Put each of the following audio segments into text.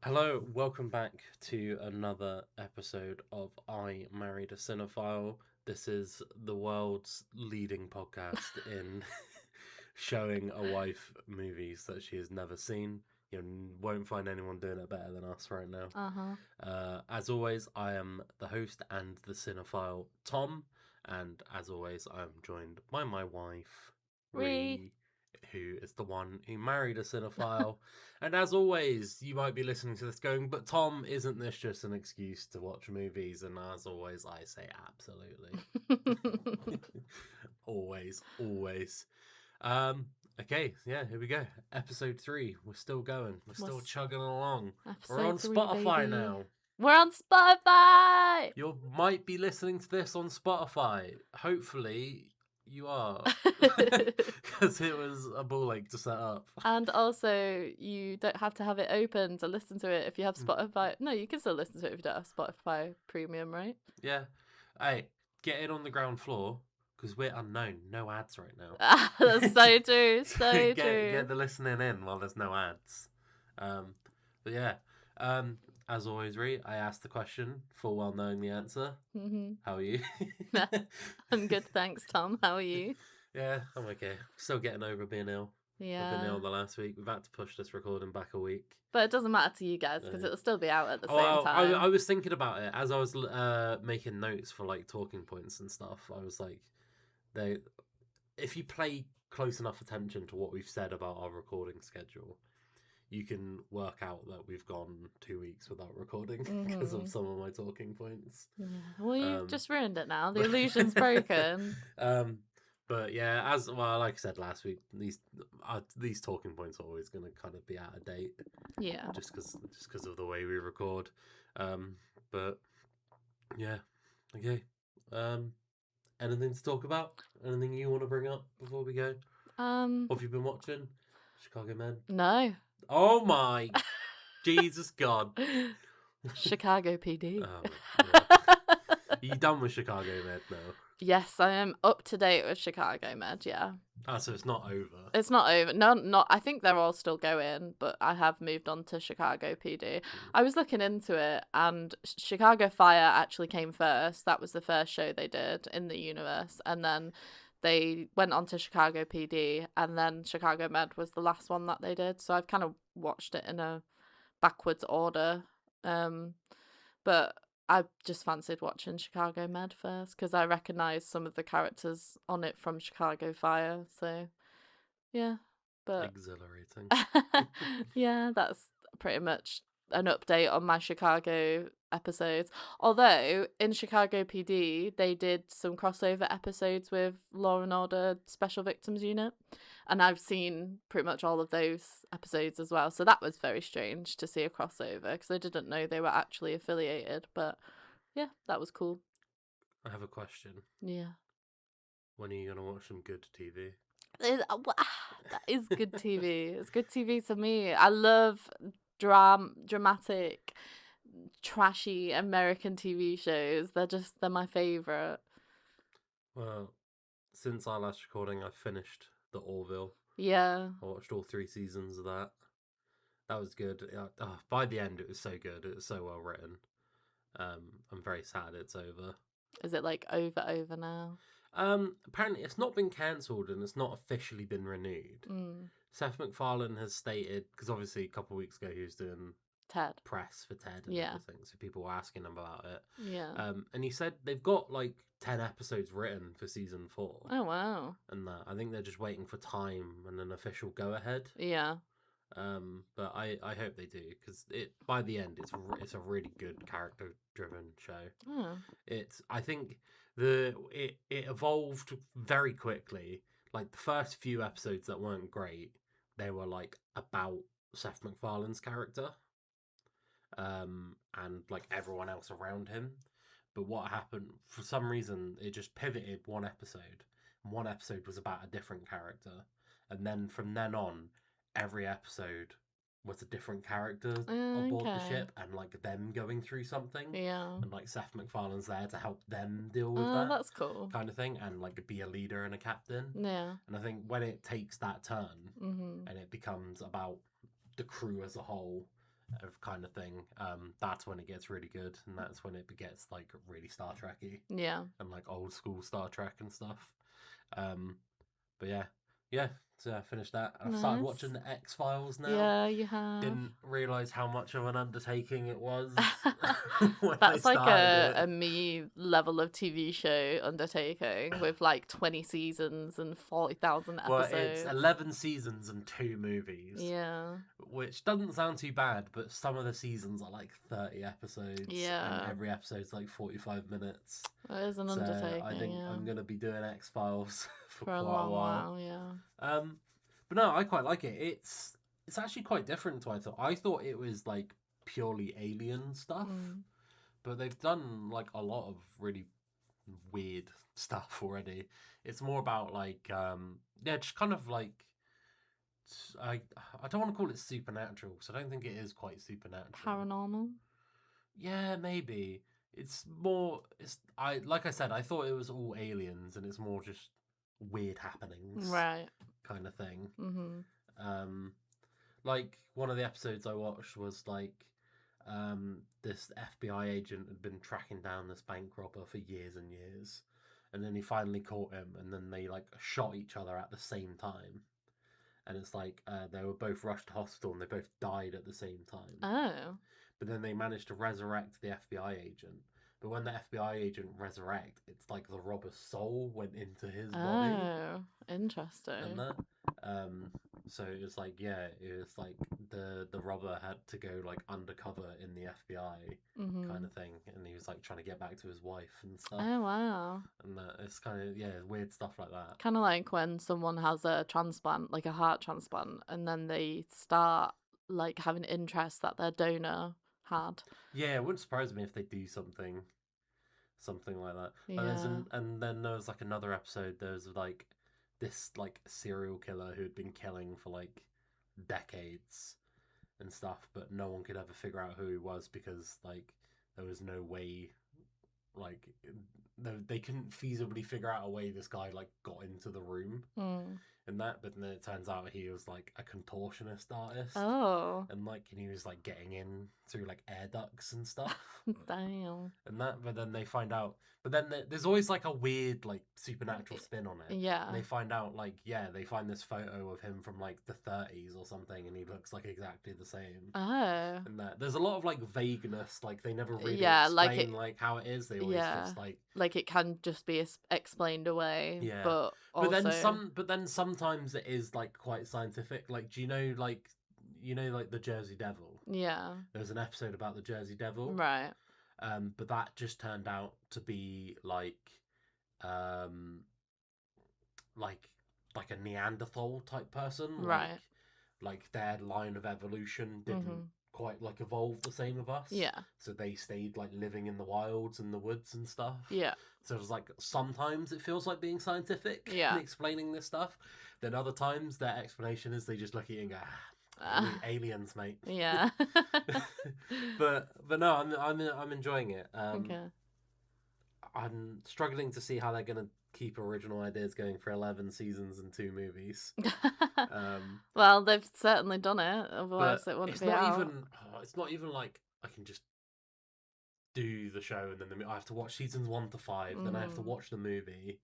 Hello, welcome back to another episode of I Married a Cinephile. This is the world's leading podcast in showing a wife movies that she has never seen. You won't find anyone doing it better than us right now. Uh-huh. As always, I am the host and the cinephile, Tom, and as always, I am joined by my wife, Re. Ree, who is the one who married a cinephile. And as always, you might be listening to this going, but Tom, isn't this just an excuse to watch movies? And as always, I say absolutely. Always, always. Um, okay, yeah, here we go. Episode 3. We're still going. We're still What's chugging along. We're episode on 3, Spotify baby? now. We're on Spotify! You might be listening to this on Spotify. Hopefully, you are. Because it was a ball ache to set up. And also, you don't have to have it open to listen to it if you have Spotify. No, you can still listen to it if you don't have Spotify Premium, right? Yeah. Hey, get it on the ground floor because we're unknown. No ads right now. That's so true, So so get true. the listening in while there's no ads. Um, but yeah. As always, Ree, I asked the question full well knowing the answer. How are you? I'm good, thanks, Tom. How are you? Yeah, I'm okay. Still getting over being ill. I've been Yeah. ill the last week. We've had to push this recording back a week. But it doesn't matter to you guys because Uh, it'll still be out at the Oh, same I time. was thinking about it as I was making notes for like talking points and stuff. I was like, they if you pay close enough attention to what we've said about our recording schedule, you can work out that we've gone 2 weeks without recording because of some of my talking points. Yeah. Well, you've Um, just ruined it now. The illusion's broken. um, but yeah, as well, like I said last week, these talking points are always going to kind of be out of date, Yeah. just because of the way we record. Um, but yeah, okay. Um, anything to talk about? Anything you want to bring up before we go? Um, What have you been watching? Chicago Med. no. Oh my Jesus God! Chicago PD. Yeah. Are you done with Chicago Med now? Yes, I am up to date with Chicago Med, yeah. Ah, so it's not over. It's not over. No, not. I think they're all still going, but I have moved on to Chicago PD. I was looking into it, and Chicago Fire actually came first. That was the first show they did in the universe, and then they went on to Chicago PD, and then Chicago Med was the last one that they did. So I've kind of watched it in a backwards order. Um, but I just fancied watching Chicago Med first because I recognised some of the characters on it from Chicago Fire. So yeah, but Exhilarating. yeah, that's pretty much an update on my Chicago episodes. Although in Chicago PD, they did some crossover episodes with Law and Order Special Victims Unit, and I've seen pretty much all of those episodes as well. So that was very strange to see a crossover because I didn't know they were actually affiliated. But yeah, that was cool. I have a question. Yeah. When are you gonna watch some good TV? That is good TV. It's good TV to me. I love dramatic, trashy American TV shows. They're my favorite. Well, since our last recording, I finished the Orville. Yeah. I watched all 3 seasons of that. That was good. By the end, it was so good. It was so well written. I'm very sad it's over. Is it like over now? Apparently, it's not been cancelled and it's not officially been renewed. Mm. Seth MacFarlane has stated, because obviously a couple of weeks ago he was doing Ted. press for Ted and Yeah. everything, so people were asking him about it. Yeah. And he said they've got like 10 episodes written for season 4. Oh wow. And that I think they're just waiting for time and an official go ahead. Yeah. But I hope they do because by the end it's a really good character driven show. Oh. I think it evolved very quickly. Like the first few episodes that weren't great, they were like about Seth MacFarlane's character, and like everyone else around him. But what happened for some reason, it just pivoted one episode. And one episode was about a different character, and then from then on, every episode was a different character aboard the Okay. ship, and like them going through something, Yeah. and like Seth MacFarlane's there to help them deal with Oh, that that's cool. kind of thing, and like be a leader and a captain. Yeah. And I think when it takes that turn Mhm. and it becomes about the crew as a whole, of kind of thing, that's when it gets really good, and that's when it gets like really Star Trek-y Yeah. and like old school Star Trek and stuff. Um, but yeah. So I finished that. I've started Nice. watching the X-Files now. Yeah, you have. Didn't realize how much of an undertaking it was when I That's like started a it. me level of TV show undertaking with like 20 seasons and 40,000 Well, it's episodes. 11 seasons and 2 movies, Yeah. which doesn't sound too bad, but some of the seasons are like 30 episodes, and Yeah. every episode's like 45 minutes. It is an So undertaking, I think yeah. I'm going to be doing X-Files for For a quite a long while. while, yeah. But no, I quite like it. It's actually quite different to what I thought. I thought it was like purely alien stuff, but they've done like a lot of really weird stuff already. It's more about like yeah, just kind of like I I don't want to call it supernatural because I don't think it is quite supernatural. Paranormal? Yeah, maybe. It's more it's I like I said, I thought it was all aliens and it's more just weird happenings Right. kind of thing. Mm-hmm. Like one of the episodes I watched was like this FBI agent had been tracking down this bank robber for years and years, and then he finally caught him, and then they like shot each other at the same time, and it's like they were both rushed to hospital and they both died at the same time. Oh. But then they managed to resurrect the FBI agent. But when the FBI agent resurrect, it's like the robber's soul went into his body Oh. Interesting. and that. So it was like, yeah, it was like the robber had to go like undercover in the FBI kind of thing, and he was like trying to get back to his wife and stuff. Oh, wow. And it's kind of weird stuff like that. Kind of like when someone has a transplant, like a heart transplant, and then they start like having interest that their donor had. Yeah, it wouldn't surprise me if they do something like that. Yeah. And then there was like another episode. There was like this like serial killer who had been killing for like decades and stuff, but no one could ever figure out who he was because like there was no way, like they couldn't feasibly figure out a way this guy like got into the room and that. But then it turns out he was like a contortionist artist. Oh. And like he was like getting in through like air ducts and stuff. Damn. And that, but then they find out. But then there's always like a weird like supernatural spin on it. Yeah. And they find out like they find this photo of him from like the 30s or something, and he looks like exactly the same. Oh. And that there's a lot of like vagueness. Like they never really like explain like how it is. They always just like it can just be explained away. Yeah. But also... but then sometimes it is like quite scientific. Like do you know like the Jersey Devil? Yeah. There's an episode about the Jersey Devil. Right. But that just turned out to be like a Neanderthal type person. Right. Like their line of evolution didn't quite like evolve the same of us. Yeah. So they stayed like living in the wilds and the woods and stuff. Yeah. So it's like sometimes it feels like being scientific and explaining this stuff. Then other times their explanation is they just look at you and go, aliens, mate. Yeah. but no, I'm enjoying it. Okay. I'm struggling to see how they're gonna keep original ideas going for 11 seasons and 2 movies. Well, they've certainly done it. Otherwise, it wouldn't be out. It's not even like I can just do the show and then I have to watch seasons 1 to 5. Then I have to watch the movie.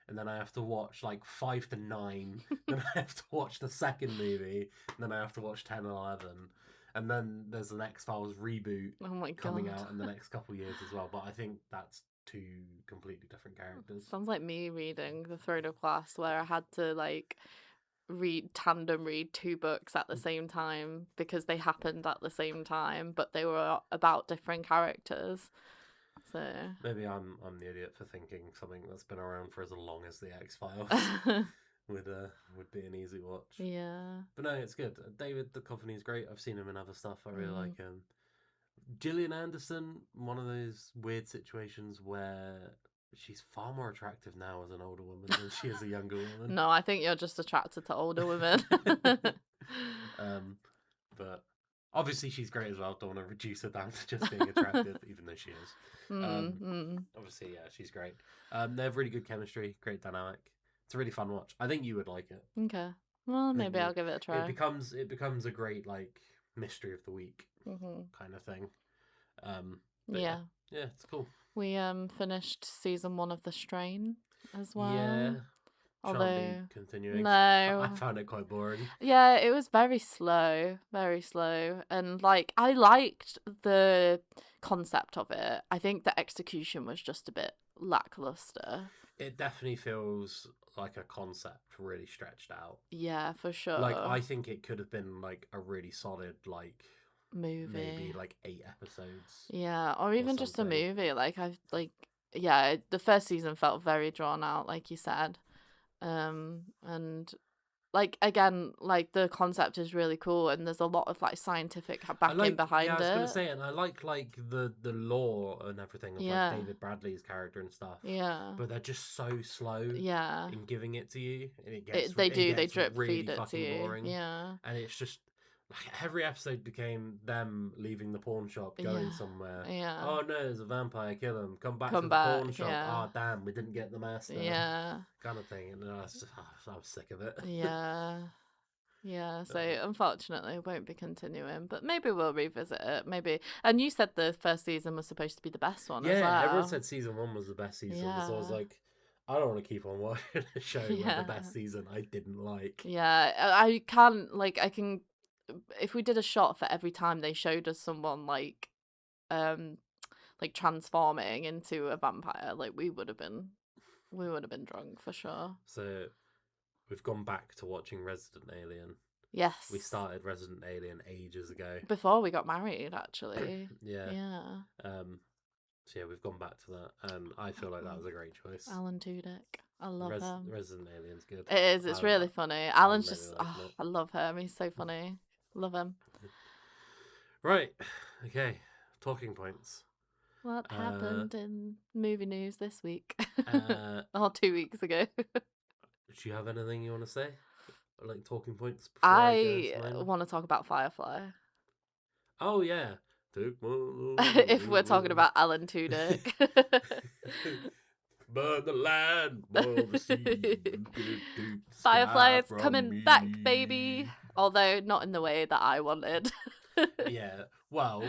And then I have to watch like 5 to 9. Then I have to watch the second movie. And then I have to watch 10 and 11. And then there's an X-Files reboot coming out in the next couple of years as well. But I think that's 2 completely different characters. Sounds like me reading The Throne of Glass, where I had to like read 2 books at the same time because they happened at the same time, but they were about different characters. So maybe I'm the idiot for thinking something that's been around for as long as the X-Files would be an easy watch. Yeah. But no, it's good. David Duchovny's great. I've seen him in other stuff. I really like him. Gillian Anderson, one of those weird situations where she's far more attractive now as an older woman than she is a younger woman. No, I think you're just attracted to older women. But obviously she's great as well. Don't want to reduce her down to just being attractive, even though she is. Obviously, yeah, she's great. They have really good chemistry, great dynamic. It's a really fun watch. I think you would like it. Okay. Well, maybe I'll give it a try. It becomes a great like mystery of the week kind of thing. But Yeah. yeah, it's cool. We finished season 1 of The Strain as well. Yeah, shan't be Although continuing. I no, found it quite boring. yeah, it was very slow, and like I liked the concept of it. I think the execution was just a bit lackluster. It definitely feels like a concept really stretched out. Yeah, for sure. Like, I think it could have been like a really solid, like, movie, maybe like 8 episodes. Yeah, or even just a something. movie. Like yeah, the first season felt very drawn out, like you said. And like again, like the concept is really cool, and there's a lot of like scientific backing behind I was gonna it. say, and I like the lore and everything of Yeah. like David Bradley's character and stuff. Yeah. But they're just so slow. Yeah. In giving it to you, and They gets drip really feed it to fucking you. boring. Yeah. And it's just like every episode became them leaving the pawn shop, going somewhere. Yeah. Oh no, there's a vampire, kill him. Come back to the back, pawn shop. yeah. Oh damn, we didn't get the master. Yeah. Kind of thing. And I was sick of it. Yeah. Yeah, so unfortunately it won't be continuing, but maybe we'll revisit it. Maybe. And you said the first season was supposed to be the best one as well. Yeah, everyone said season 1 was the best season. So I was like, I don't want to keep on watching a show where the best season I didn't like. Yeah, I can't, like, I can, if we did a shot for every time they showed us someone like transforming into a vampire, like we would have been drunk for sure. So we've gone back to watching Resident Alien. Yes. We started Resident Alien ages ago. Before we got married, actually. Yeah. Yeah. So yeah, we've gone back to that, and I feel like that was a great choice. Alan Tudyk. I love him. Resident Alien's good. It is. It's really funny. Alan's just. I love him. He's so funny. Love him. Right. Okay. Talking points. What happened in movie news this week? Or 2 weeks ago? Do you have anything you want to say? Like talking points? I want to talk about Firefly. Oh, yeah. If we're talking about Alan Tudyk. Burn the land, boil the sea. Firefly is coming back, baby. Although not in the way that I wanted. Yeah, well,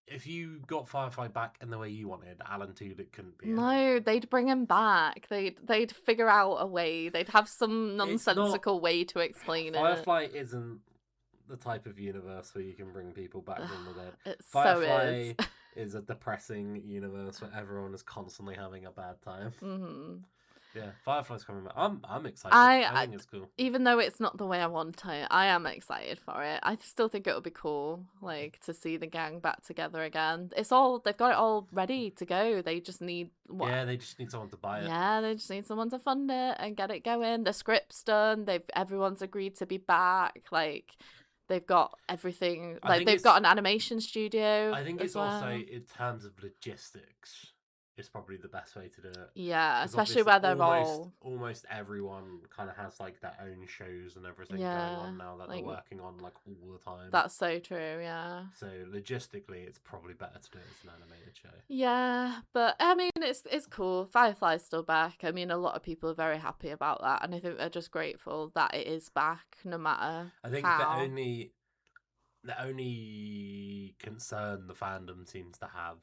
if you got Firefly back in the way you wanted, Alan Tudyk couldn't be. No, they'd bring him back. They'd figure out a way. They'd have some nonsensical way to explain it. Firefly isn't the type of universe where you can bring people back from the dead. Firefly is a depressing universe where everyone is constantly having a bad time. Mm-hmm. Yeah, Firefly's coming back. I'm excited. I think it's cool. Even though it's not the way I want it, I am excited for it. I still think it would be cool, like, to see the gang back together again. They've got it all ready to go. They just need they just need someone to buy it. Yeah, they just need someone to fund it and get it going. The script's done. Everyone's agreed to be back. Like, they've got everything. Like, they've got an animation studio. I think it's also, in terms of logistics, it's probably the best way to do it. Yeah, especially where they're almost everyone kind of has like their own shows and everything going on now that they're working on like all the time. That's so true, yeah. So logistically, it's probably better to do it as an animated show. Yeah, but I mean, it's cool. Firefly's still back. I mean, a lot of people are very happy about that, and I think they're just grateful that it is back, no matter. I think how. the only concern the fandom seems to have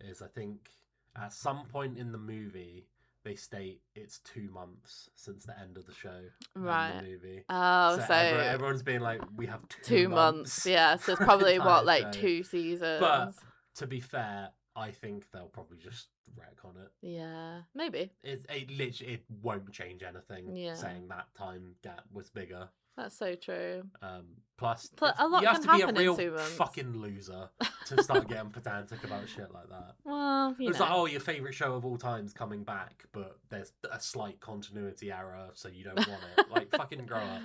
is, I think, at some point in the movie, they state it's 2 months since the end of the show. Right. In the movie. Oh, so everyone's being like, we have 2 months. Yeah, so it's probably like 2 seasons. But to be fair, I think they'll probably just retcon it. Yeah, maybe. It won't change anything. Yeah. Saying that time gap was bigger. That's so true. Plus a lot you have can to happen be a real in 2 months. fucking loser to start getting pedantic about shit like that. Well, it's like, oh, your favourite show of all time's coming back, but there's a slight continuity error, so you don't want it. Like, fucking grow up.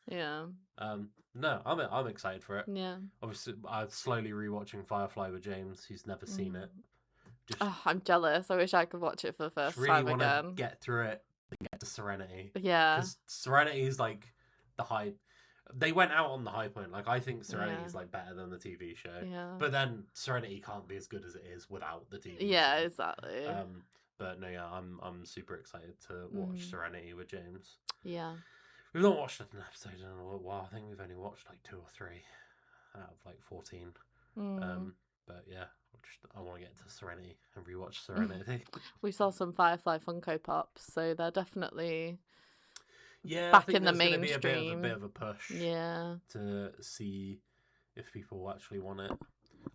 Yeah. No, I'm excited for it. Yeah. Obviously, I'm slowly rewatching Firefly with James, who's never seen it. I'm jealous. I wish I could watch it for the first time again. Really want to get through it and get to Serenity. Yeah. Because Serenity is like the high. They went out on the high point. Like, I think Serenity is like better than the TV show. Yeah. But then Serenity can't be as good as it is without the TV show. Yeah, exactly. But no, yeah, I'm super excited to watch Serenity with James. Yeah. We've not watched an episode in a while. I think we've only watched like 2 or 3. out of like 14. Mm. But yeah, I want to get to Serenity and rewatch Serenity. We saw some Firefly Funko Pops, so they're definitely Yeah, I back think in the there's going to be a bit mainstream. of a push Yeah. to see if people actually want it.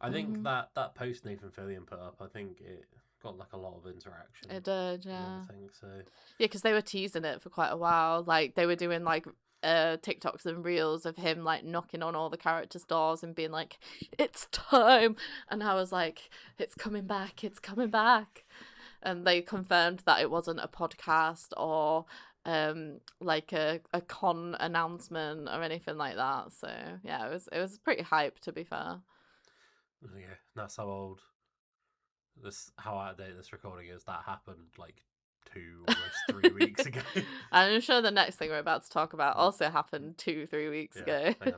I think Mhm. that post Nathan Fillion put up, I think it got like a lot of interaction. It did, and yeah. everything, so Yeah, because they were teasing it for quite a while. Like they were doing like TikToks and reels of him like knocking on all the characters' doors and being like, "It's time," and I was like, "It's coming back! It's coming back!" And they confirmed that it wasn't a podcast or like a con announcement or anything like that. So yeah, it was pretty hype, to be fair. yeah, that's how old how out of date this recording is. That happened like almost 3 weeks ago. I'm sure the next thing we're about to talk about also happened 2-3 weeks ago. Hang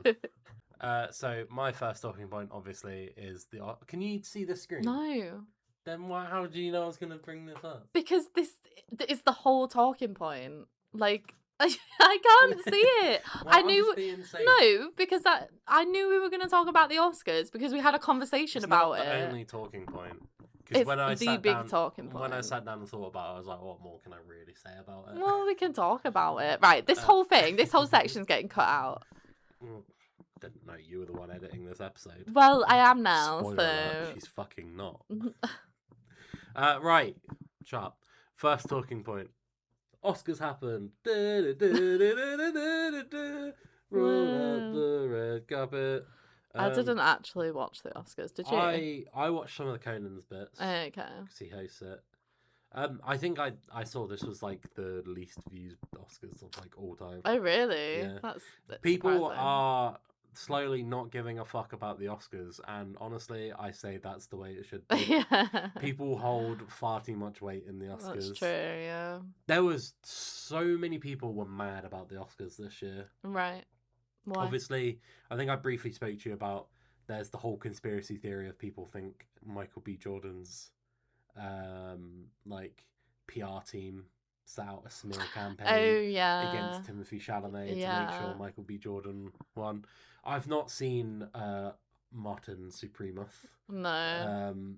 on. So my first talking point obviously is the. Can you see the screen? No. Then why? How do you know I was going to bring this up? Because this is the whole talking point. Like I can't see it. I knew no, because I knew we were going to talk about the Oscars because we had a conversation about it. It's not the it. only talking point. It's when I the big talking point. When I sat down and thought about it, I was like, what more can I really say about it? Well, we can talk about it. Right, this whole thing, this whole section's getting cut out. Didn't know you were the one editing this episode. Well, I am now. Spoiler so alert, she's fucking not. Right, shut up. First talking point. Oscars happened. Roll out the red carpet. I didn't actually watch the Oscars, did you? I watched some of the Conan's bits. Okay. Because he hosts it. I think I saw this was like the least viewed Oscars of like all time. Oh really? Yeah. That's people surprising. are slowly not giving a fuck about the Oscars, and honestly, I say that's the way it should be. Yeah. People hold far too much weight in the Oscars. That's true, yeah. There was so many people were mad about the Oscars this year. Right. Why? Obviously, I think I briefly spoke to you about there's the whole conspiracy theory of people think Michael B. Jordan's like PR team set out a smear campaign against Timothy Chalamet to make sure Michael B. Jordan won. I've not seen Martin Supremath. No.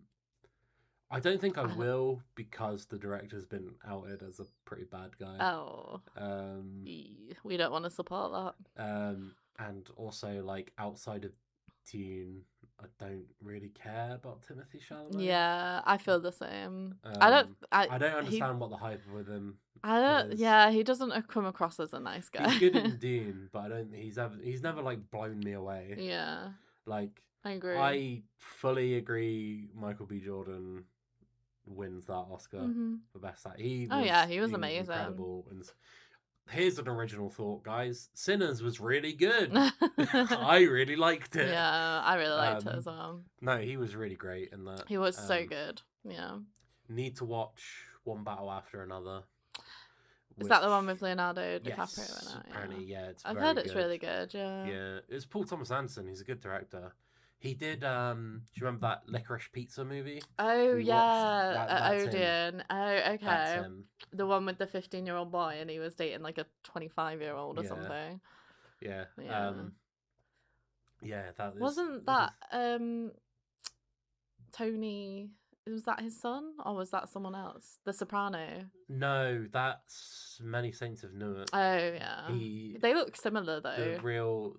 I don't think I will because the director's been outed as a pretty bad guy. Oh. We don't want to support that. And also, like, outside of Dune, I don't really care about Timothy Chalamet. Yeah, I feel the same. I don't understand what the hype with him. Is. Yeah, he doesn't come across as a nice guy. He's good in Dune, but he's never like blown me away. Yeah. Like I agree. I fully agree. Michael B. Jordan wins that Oscar for best actor. He was amazing, incredible. And here's an original thought, guys. Sinners was really good. I really liked it. Yeah, I really liked it as well. No, he was really great in that. He was so good. Yeah. Need to watch One Battle After Another. Is that the one with Leonardo DiCaprio yes, in it? Apparently, yeah. It's I've heard it's really good, yeah. Yeah, it's Paul Thomas Anderson. He's a good director. He did, do you remember that Licorice Pizza movie? Oh, yeah. Odeon. Oh, okay. That's him. The one with the 15-year-old boy and he was dating like a 25-year-old or something. Yeah. Yeah, that is... Wasn't that Tony... Was that his son or was that someone else? The Soprano? No, that's Many Saints of Newark. Oh yeah. They look similar though.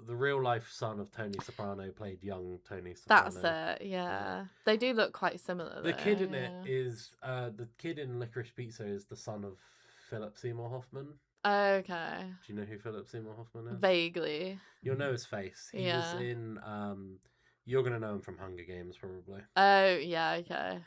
The real life son of Tony Soprano played young Tony Soprano. That's it. Yeah. They do look quite similar. The kid in it is the kid in Licorice Pizza is the son of Philip Seymour Hoffman. Okay. Do you know who Philip Seymour Hoffman is? Vaguely. You'll know his face. He was in you're gonna know him from Hunger Games probably. Oh yeah, okay.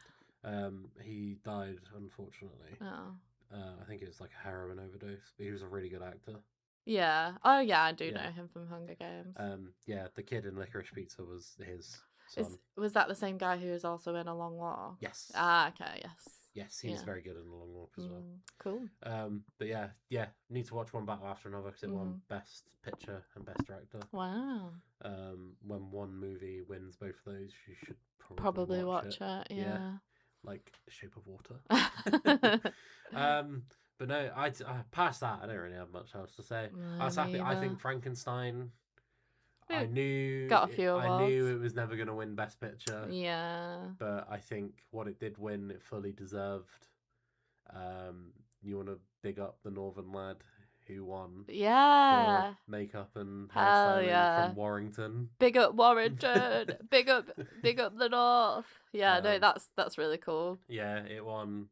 He died unfortunately. Oh. I think it was like a heroin overdose, but he was a really good actor. Yeah. Oh yeah, I do know him from Hunger Games. Yeah, the kid in Licorice Pizza was his son. Was that the same guy who was also in A Long Walk? Yes. Ah, okay, yes. Yes, he's very good in A Long Walk as well. Cool. But yeah, need to watch One Battle After Another because it won Best Picture and Best Director. Wow. When one movie wins both of those, you should probably watch it. Yeah. Like Shape of Water. But no, I past that, I don't really have much else to say. I was happy. I think Frankenstein. I knew Got a few awards. it was never going to win Best Picture. Yeah. But I think what it did win, it fully deserved. You want to big up the Northern lad who won Yeah. for makeup and Hell hairstyling yeah. from Warrington. Big up Warrington. big up the North. Yeah, no, that's really cool. Yeah, it won.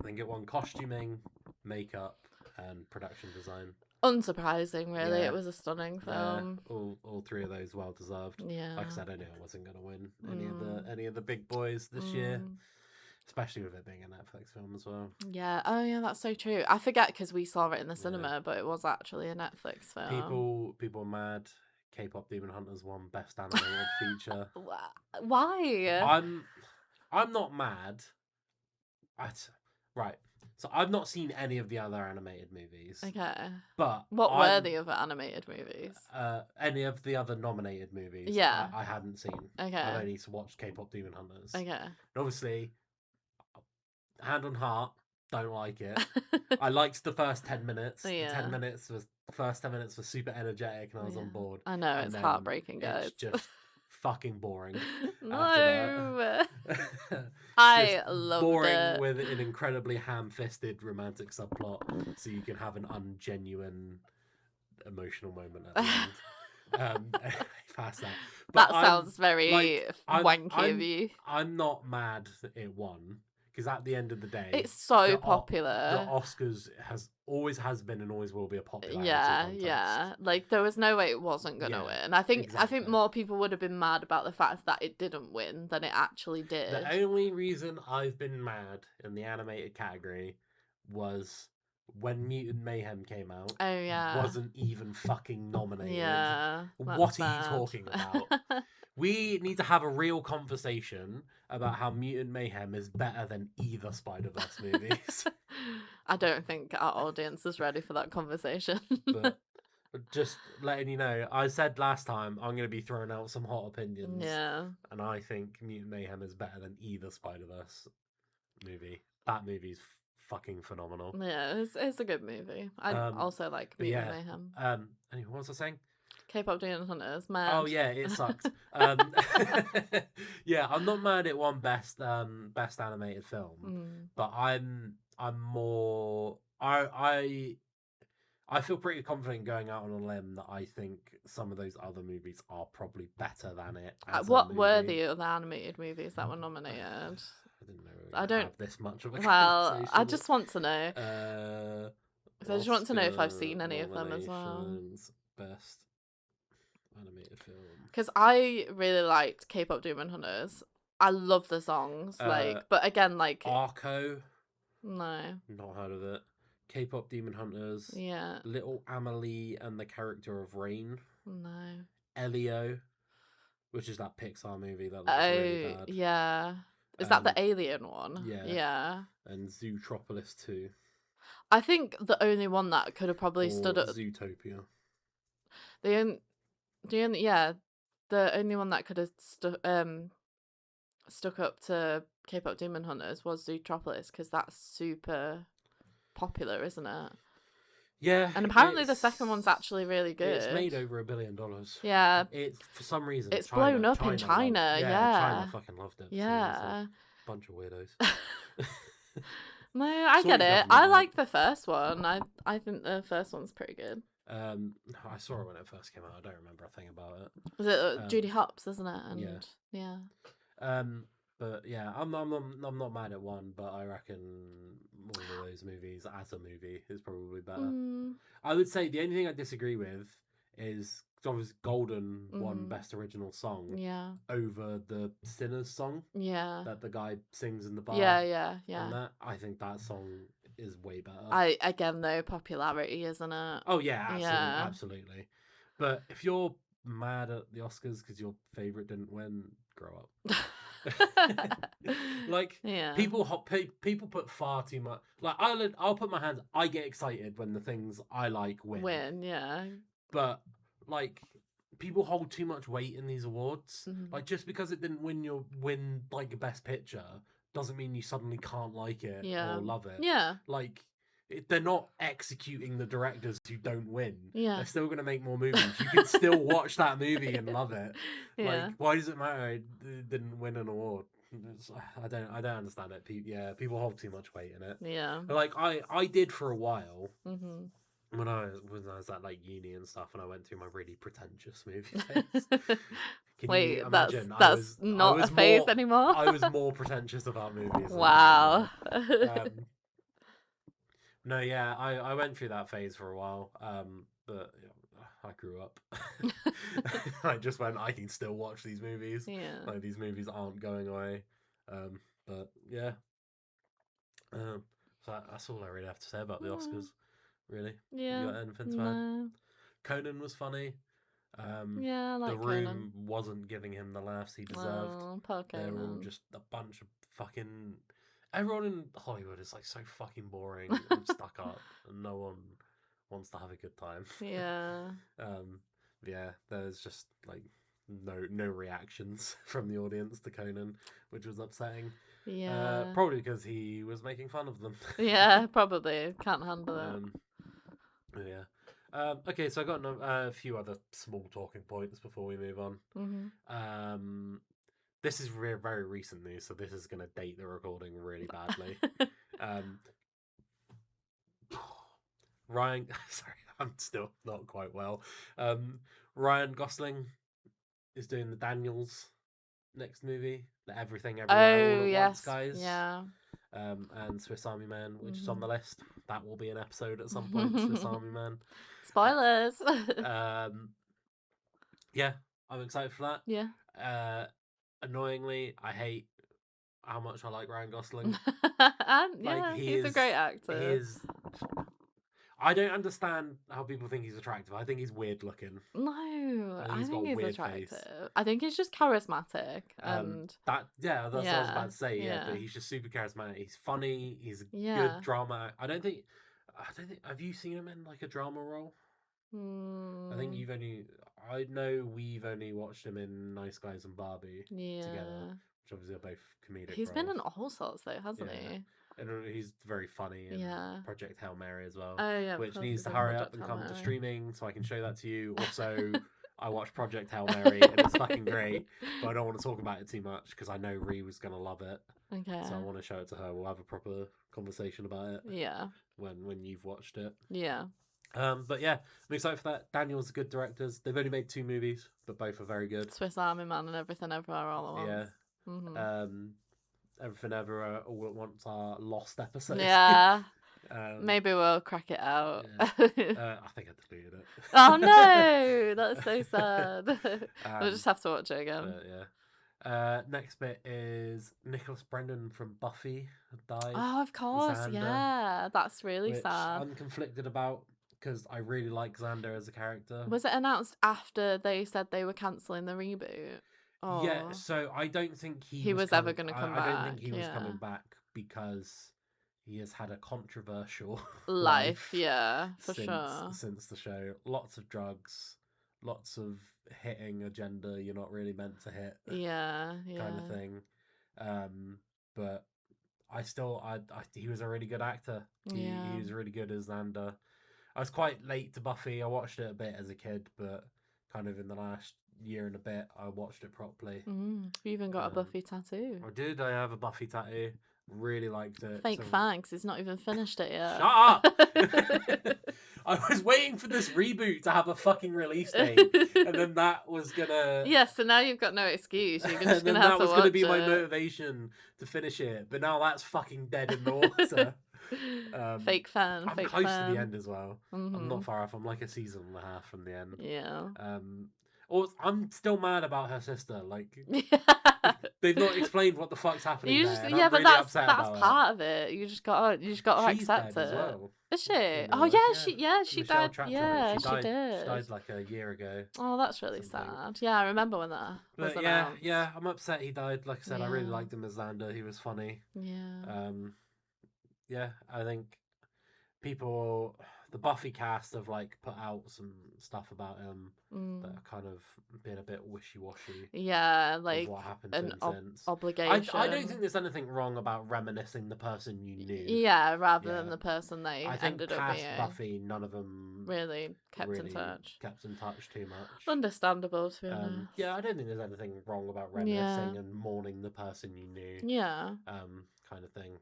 I think it won costuming, makeup, and production design. Unsurprising, really. Yeah. It was a stunning film. All three of those well deserved. Yeah. Like I said, I knew I wasn't going to win any of the big boys this year, especially with it being a Netflix film as well. Yeah. Oh, yeah, that's so true. I forget because we saw it in the cinema, but it was actually a Netflix film. People are mad. K-pop Demon Hunters won Best Animated Feature. Why? I'm not mad. Right. So I've not seen any of the other animated movies. Okay. But what were the other animated movies? Any of the other nominated movies. Yeah. I hadn't seen. Okay. I've only watched K-pop Demon Hunters. Okay. And obviously, hand on heart, don't like it. I liked the first 10 minutes. Yeah. The first 10 minutes were super energetic and I was on board. I know, it's heartbreaking, guys. It's just fucking boring. No. I loved boring it. with an incredibly ham-fisted romantic subplot so you can have an ungenuine emotional moment at the end. Past that. But that sounds very wanky of you. I'm not mad it won. Because at the end of the day, it's so popular. The Oscars always has been and always will be a popular. Yeah. Like there was no way it wasn't gonna win. I think more people would have been mad about the fact that it didn't win than it actually did. The only reason I've been mad in the animated category was when Mutant Mayhem came out. Oh yeah. Wasn't even fucking nominated. Yeah. What are you talking about? We need to have a real conversation about how Mutant Mayhem is better than either Spider-Verse movies. I don't think our audience is ready for that conversation. But just letting you know, I said last time I'm going to be throwing out some hot opinions. Yeah. And I think Mutant Mayhem is better than either Spider-Verse movie. That movie's fucking phenomenal. Yeah, it's a good movie. I also like Mutant Mayhem. Anyway, what was I saying? K-pop Demon Hunters, man. Oh yeah, it sucked. Yeah, I'm not mad it won best animated film, but I'm more I feel pretty confident going out on a limb that I think some of those other movies are probably better than it. What were the other animated movies that were nominated? I didn't know we were have this much of a conversation. I just want to know. I just want to know if I've seen any of them as well. Best animated film. Because I really liked K-pop Demon Hunters. I love the songs, but again, Arco. No, not heard of it. K-pop Demon Hunters. Yeah. Little Amelie and the Character of Rain. No. Elio, which is that Pixar movie that looks really bad. Yeah. Is that the alien one? Yeah. Yeah. And Zootropolis 2. I think the only one that could have probably stood up. Zootopia. The only one that could have stuck up to K-pop Demon Hunters was Zootropolis because that's super popular, isn't it? Yeah. And apparently the second one's actually really good. It's made over $1 billion. Yeah. It's for some reason it's blown up in China. China fucking loved it. Yeah. So bunch of weirdos. No, I get it. I like the first one. I think the first one's pretty good. I saw it when it first came out. I don't remember a thing about it. Was it Judy Hopps, isn't it? And yeah. But yeah, I'm not mad at one, but I reckon one of those movies as a movie is probably better. I would say the only thing I disagree with is obviously Golden won Best Original Song. Yeah. Over the Sinners song. Yeah. That the guy sings in the bar. Yeah. And that I think that song is way better. Again though, popularity, isn't it? Oh yeah, absolutely. But if you're mad at the Oscars because your favorite didn't win, grow up. People put far too much. I'll put my hands. I get excited when the things I like win. Yeah. But people hold too much weight in these awards. Just because it didn't win best picture doesn't mean you suddenly can't like it or love it. Yeah. they're not executing the directors who don't win. Yeah. They're still going to make more movies. You can still watch that movie and love it. Yeah. Like, why does it matter it didn't win an award? I don't understand it. People hold too much weight in it. Yeah. Like I did for a while. Mm-hmm. When I was at like uni and stuff, and I went through my really pretentious movie phase. Can Wait, you imagine? that's not a phase anymore. I was more pretentious about movies. Wow. No, yeah, I went through that phase for a while, but I grew up. I just went, I can still watch these movies. Yeah. Like, these movies aren't going away. But yeah. So that's all I really have to say about the Oscars, really. Yeah. You got anything to add? Conan was funny. Yeah, I like The Room Conan. wasn't giving him the laughs he deserved. Oh, poor They were all Conan. just a bunch of fucking. Everyone in Hollywood is like so fucking boring and stuck up, and no one wants to have a good time. Yeah. Yeah, there's just like no reactions from the audience to Conan, which was upsetting. Yeah. Probably because he was making fun of them. Yeah, probably. Can't handle it. Yeah. Okay, so I got a few other small talking points before we move on. Mm-hmm. This is very recent news, so this is going to date the recording really badly. Ryan, sorry, I'm still not quite well. Ryan Gosling is doing the Daniels next movie, the Everything Everywhere All at Once guys. Yeah. And Swiss Army Man, which is on the Mm-hmm. list. That will be an episode at some point. Swiss Army Man. Spoilers. Yeah, I'm excited for that. Yeah. Annoyingly, I hate how much I like Ryan Gosling. And Like, yeah, he's a great actor. He is. I don't understand how people think he's attractive. I think he's weird looking. No, I he's got think a he's weird attractive. face. I think he's just charismatic and that's what I was about to say. Yeah, yeah. but he's just super charismatic. He's funny. He's a Yeah. good drama. I don't think. Have you seen him in like a drama role? I think you've only. I know we've only watched him in Nice Guys and Barbie together, which obviously are both comedic. He's roles. been in all sorts though, hasn't he? And he's very funny in Project Hail Mary as well. Oh yeah, which needs to hurry up and come to streaming so I can show that to you. Also, I watched Project Hail Mary and it's fucking great, but I don't want to talk about it too much because I know Ree was gonna love it. Okay. So I want to show it to her. We'll have a proper conversation about it. Yeah. When you've watched it. Yeah. But yeah, I'm excited for that. Daniel's good directors. They've only made 2 movies, but both are very good. Swiss Army Man and Everything Everywhere All at Once. Yeah. Mm-hmm. Everything Everywhere All at Once are lost episodes. Yeah. Maybe we'll crack it out. Yeah. I think I deleted it. Oh no, that's so sad. We'll just have to watch it again. Yeah. Next bit is Nicholas Brendan from Buffy died. Oh, of course. Xander, yeah, that's really sad. I'm conflicted about because I really like Xander as a character. Was it announced after they said they were cancelling the reboot? Oh. Yeah, so I don't think he was ever going to come back. I don't think he was coming back because he has had a controversial life, yeah, for sure. Since the show. Lots of drugs, lots of hitting a gender you're not really meant to hit. Yeah. Kind of thing. But he was a really good actor. He was really good as Xander. I was quite late to Buffy. I watched it a bit as a kid, but kind of in the last year and a bit, I watched it properly. You even got a Buffy tattoo. I did. I have a Buffy tattoo. Really liked it. Fake thanks. He's not even finished it yet. Shut up! I was waiting for this reboot to have a fucking release date, and then that was gonna. Yeah, so now you've got no excuse. You're just gonna have to watch it. That was gonna be my motivation to finish it, but now that's fucking dead in the water. Fake fan. I'm close to the end as well. I'm not far off. I'm like a season and a half from the end. Yeah. I'm still mad about her sister. Like, they've not explained what the fuck's happening there. Yeah, but really that's part of it. You just gotta accept it. As well. Is she? Oh yeah, she died. Yeah, she did. She died like a year ago. Oh, that's really sad. Yeah, I remember when that was announced. Yeah, I'm upset he died. Like I said, I really liked him as Xander. He was funny. Yeah. Yeah, I think people the Buffy cast have like put out some stuff about him that Mm. are kind of been a bit wishy-washy Yeah, of like what happened to an him since. I don't think obligation. there's anything wrong about reminiscing the person you knew. Yeah, rather than Yeah, the person they I think ended up past being. Buffy, none of them Really kept in really touch. kept in touch too much. Understandable, to be honest. Yeah, I don't think there's anything wrong about Yeah. reminiscing and mourning the person you knew, Yeah. kind of thing.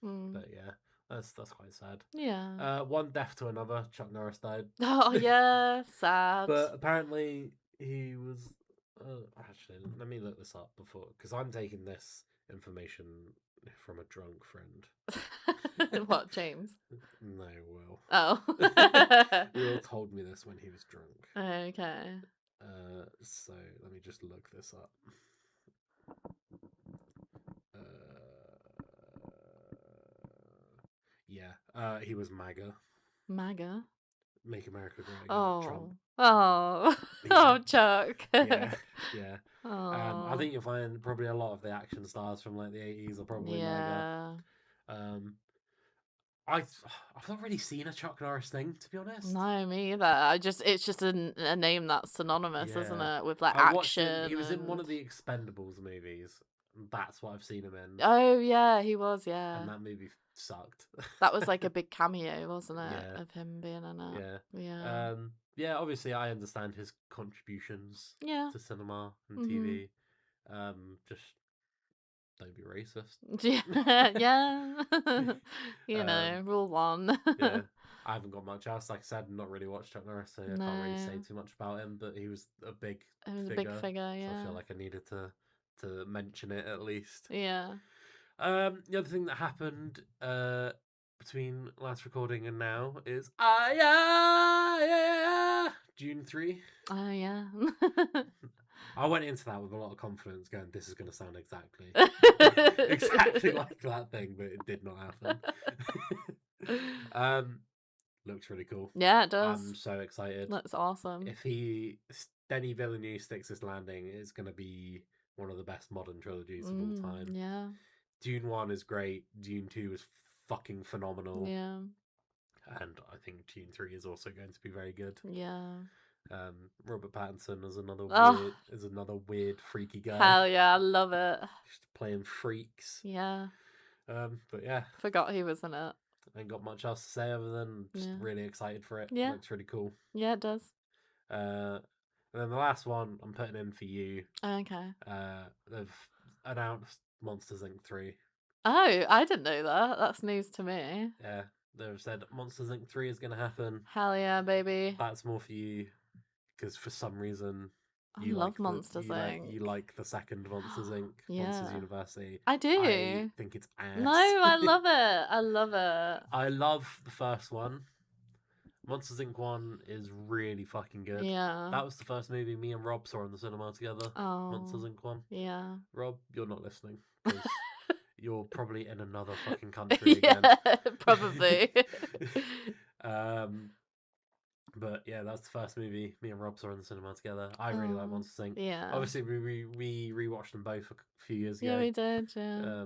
Mm. But yeah, that's quite sad. Yeah. One death to another. Chuck Norris died, Oh yeah, sad. but apparently he was. Actually, let me look this up before, because I'm taking this information from a drunk friend. What, James? No, Will. Oh. Will told me this when he was drunk. Okay. So let me just look this up. Yeah, he was MAGA. MAGA. Make America Great Again. Trump. Oh. Oh. Oh, Chuck. Yeah, yeah. I Oh. think you'll find probably a lot of the action stars from like the 80s are probably MAGA. Yeah. I've not really seen a Chuck Norris thing, to be honest. No, me either. It's just a name that's synonymous, isn't Yeah. it, with like I watched him. action He was in one and. of the Expendables movies. That's what I've seen him in. Oh yeah, he was. Yeah, And that movie sucked. that was like a big cameo, wasn't it, Yeah. of him being in it? Yeah. Yeah. Yeah, obviously I understand his contributions Yeah. to cinema and Mhm. TV. Just don't be racist. Yeah. Yeah. Um, Rule one. yeah. I haven't got much else. Like I said, not really watched Chuck Norris, so I can't really say No, too much about him. But he was a big it was a big figure, figure. so I Yeah. feel like I needed to mention it at least. Yeah. The other thing that happened between last recording and now is June 3. Oh yeah. I went into that with a lot of confidence, going, "This is going to sound exactly exactly like that thing," but it did not happen. Looks really cool. Yeah, it I'm does. so excited. That's awesome. If Denny Villeneuve sticks his landing, it's going to be one of the best modern trilogies of all time. Yeah. Dune 1 is great. Dune 2 is fucking phenomenal. Yeah. And I think Dune 3 is also going to be very good. Yeah. Robert Pattinson is another Oh, weird freaky guy. hell yeah, I love it. Just playing freaks. Yeah. But yeah, Forgot he was in it. ain't got much else to say other than just Yeah. really excited for it. Yeah. Looks really cool. Yeah, it does. And then the last one I'm putting in for you. Okay. They've announced Monsters Inc. 3. Oh, I didn't know that. That's news to me. Yeah, they've said Monsters Inc. 3 is going to happen. Hell yeah, baby. That's more for you, because for some reason I you love like Monsters you Inc. like the second Monsters Inc. Yeah. Monsters University. I do. I think it's ass. No, I love it. I love it. I love the first one. Monsters Inc. 1 is really fucking good. Yeah. That was the first movie me and Rob saw in the cinema together. Oh. Monsters Inc. 1. Yeah. Rob, you're not listening, because you're probably in another fucking country again. Yeah, probably. But yeah, that's the first movie me and Rob saw in the cinema together. I really like Monsters Inc. Yeah. Obviously, we rewatched them both a few years ago. Yeah, we did. Yeah.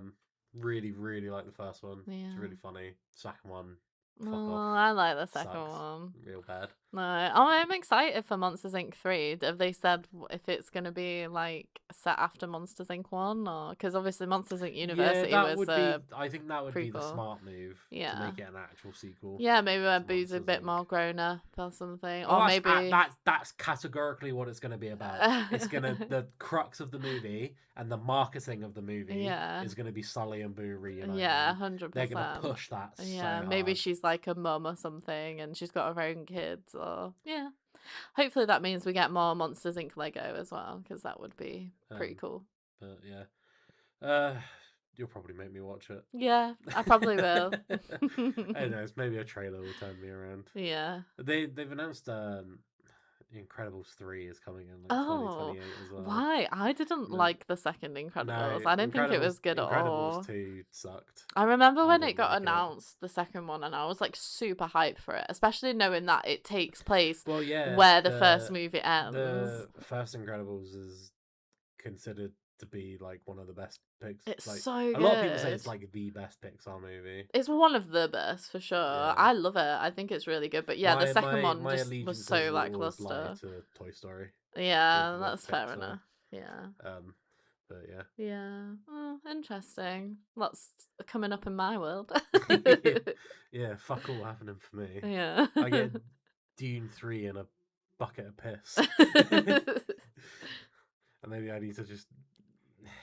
Really, really like the first one. Yeah. It's really funny. Second one, fuck Oh, off. I like the second Sucks. one. Real bad. No, I'm excited for Monsters Inc. 3. Have they said if it's going to be like set after Monsters Inc. 1, or because obviously Monsters Inc. University was I think that would be the prequel. smart move. Yeah. To make it an actual sequel. Yeah, maybe when to Boo's a Monsters bit Inc. more grown up or something, Oh, or maybe that's categorically what it's going to be about. It's the crux of the movie and the marketing of the movie is going to be Sully and Boo reuniting. Yeah, 100%. They're going to push that. Yeah, so maybe hard. she's like a mum or something, and she's got her own kids, or yeah. Hopefully that means we get more Monsters Inc. Lego as well, because that would be pretty cool. But yeah, you'll probably make me watch it. Yeah, I probably will. Who knows? Maybe a trailer will turn me around. Yeah. They've announced Incredibles 3 is coming in like 2028 as well. Why? I didn't like the second Incredibles. No, I didn't think it was good at all. Incredibles 2 sucked. I remember when it didn't got like it. announced, the second one, and I was like super hyped for it, especially knowing that it takes place Well, yeah, where the first movie ends. The first Incredibles is considered to be like one of the best Pixar. It's Like, so a lot of people say it's good. like the best Pixar movie. It's one of the best for sure. Yeah. I love it. I think it's really good. But yeah, the second one my just was allegiances so will always lie lackluster. to Toy Story Yeah, with that's fair Pixar. enough. Yeah. But yeah. Yeah. Oh, interesting. Lots coming up in my world. Yeah, fuck all happening for me. Yeah. I get Dune 3 in a bucket of piss. And maybe I need to just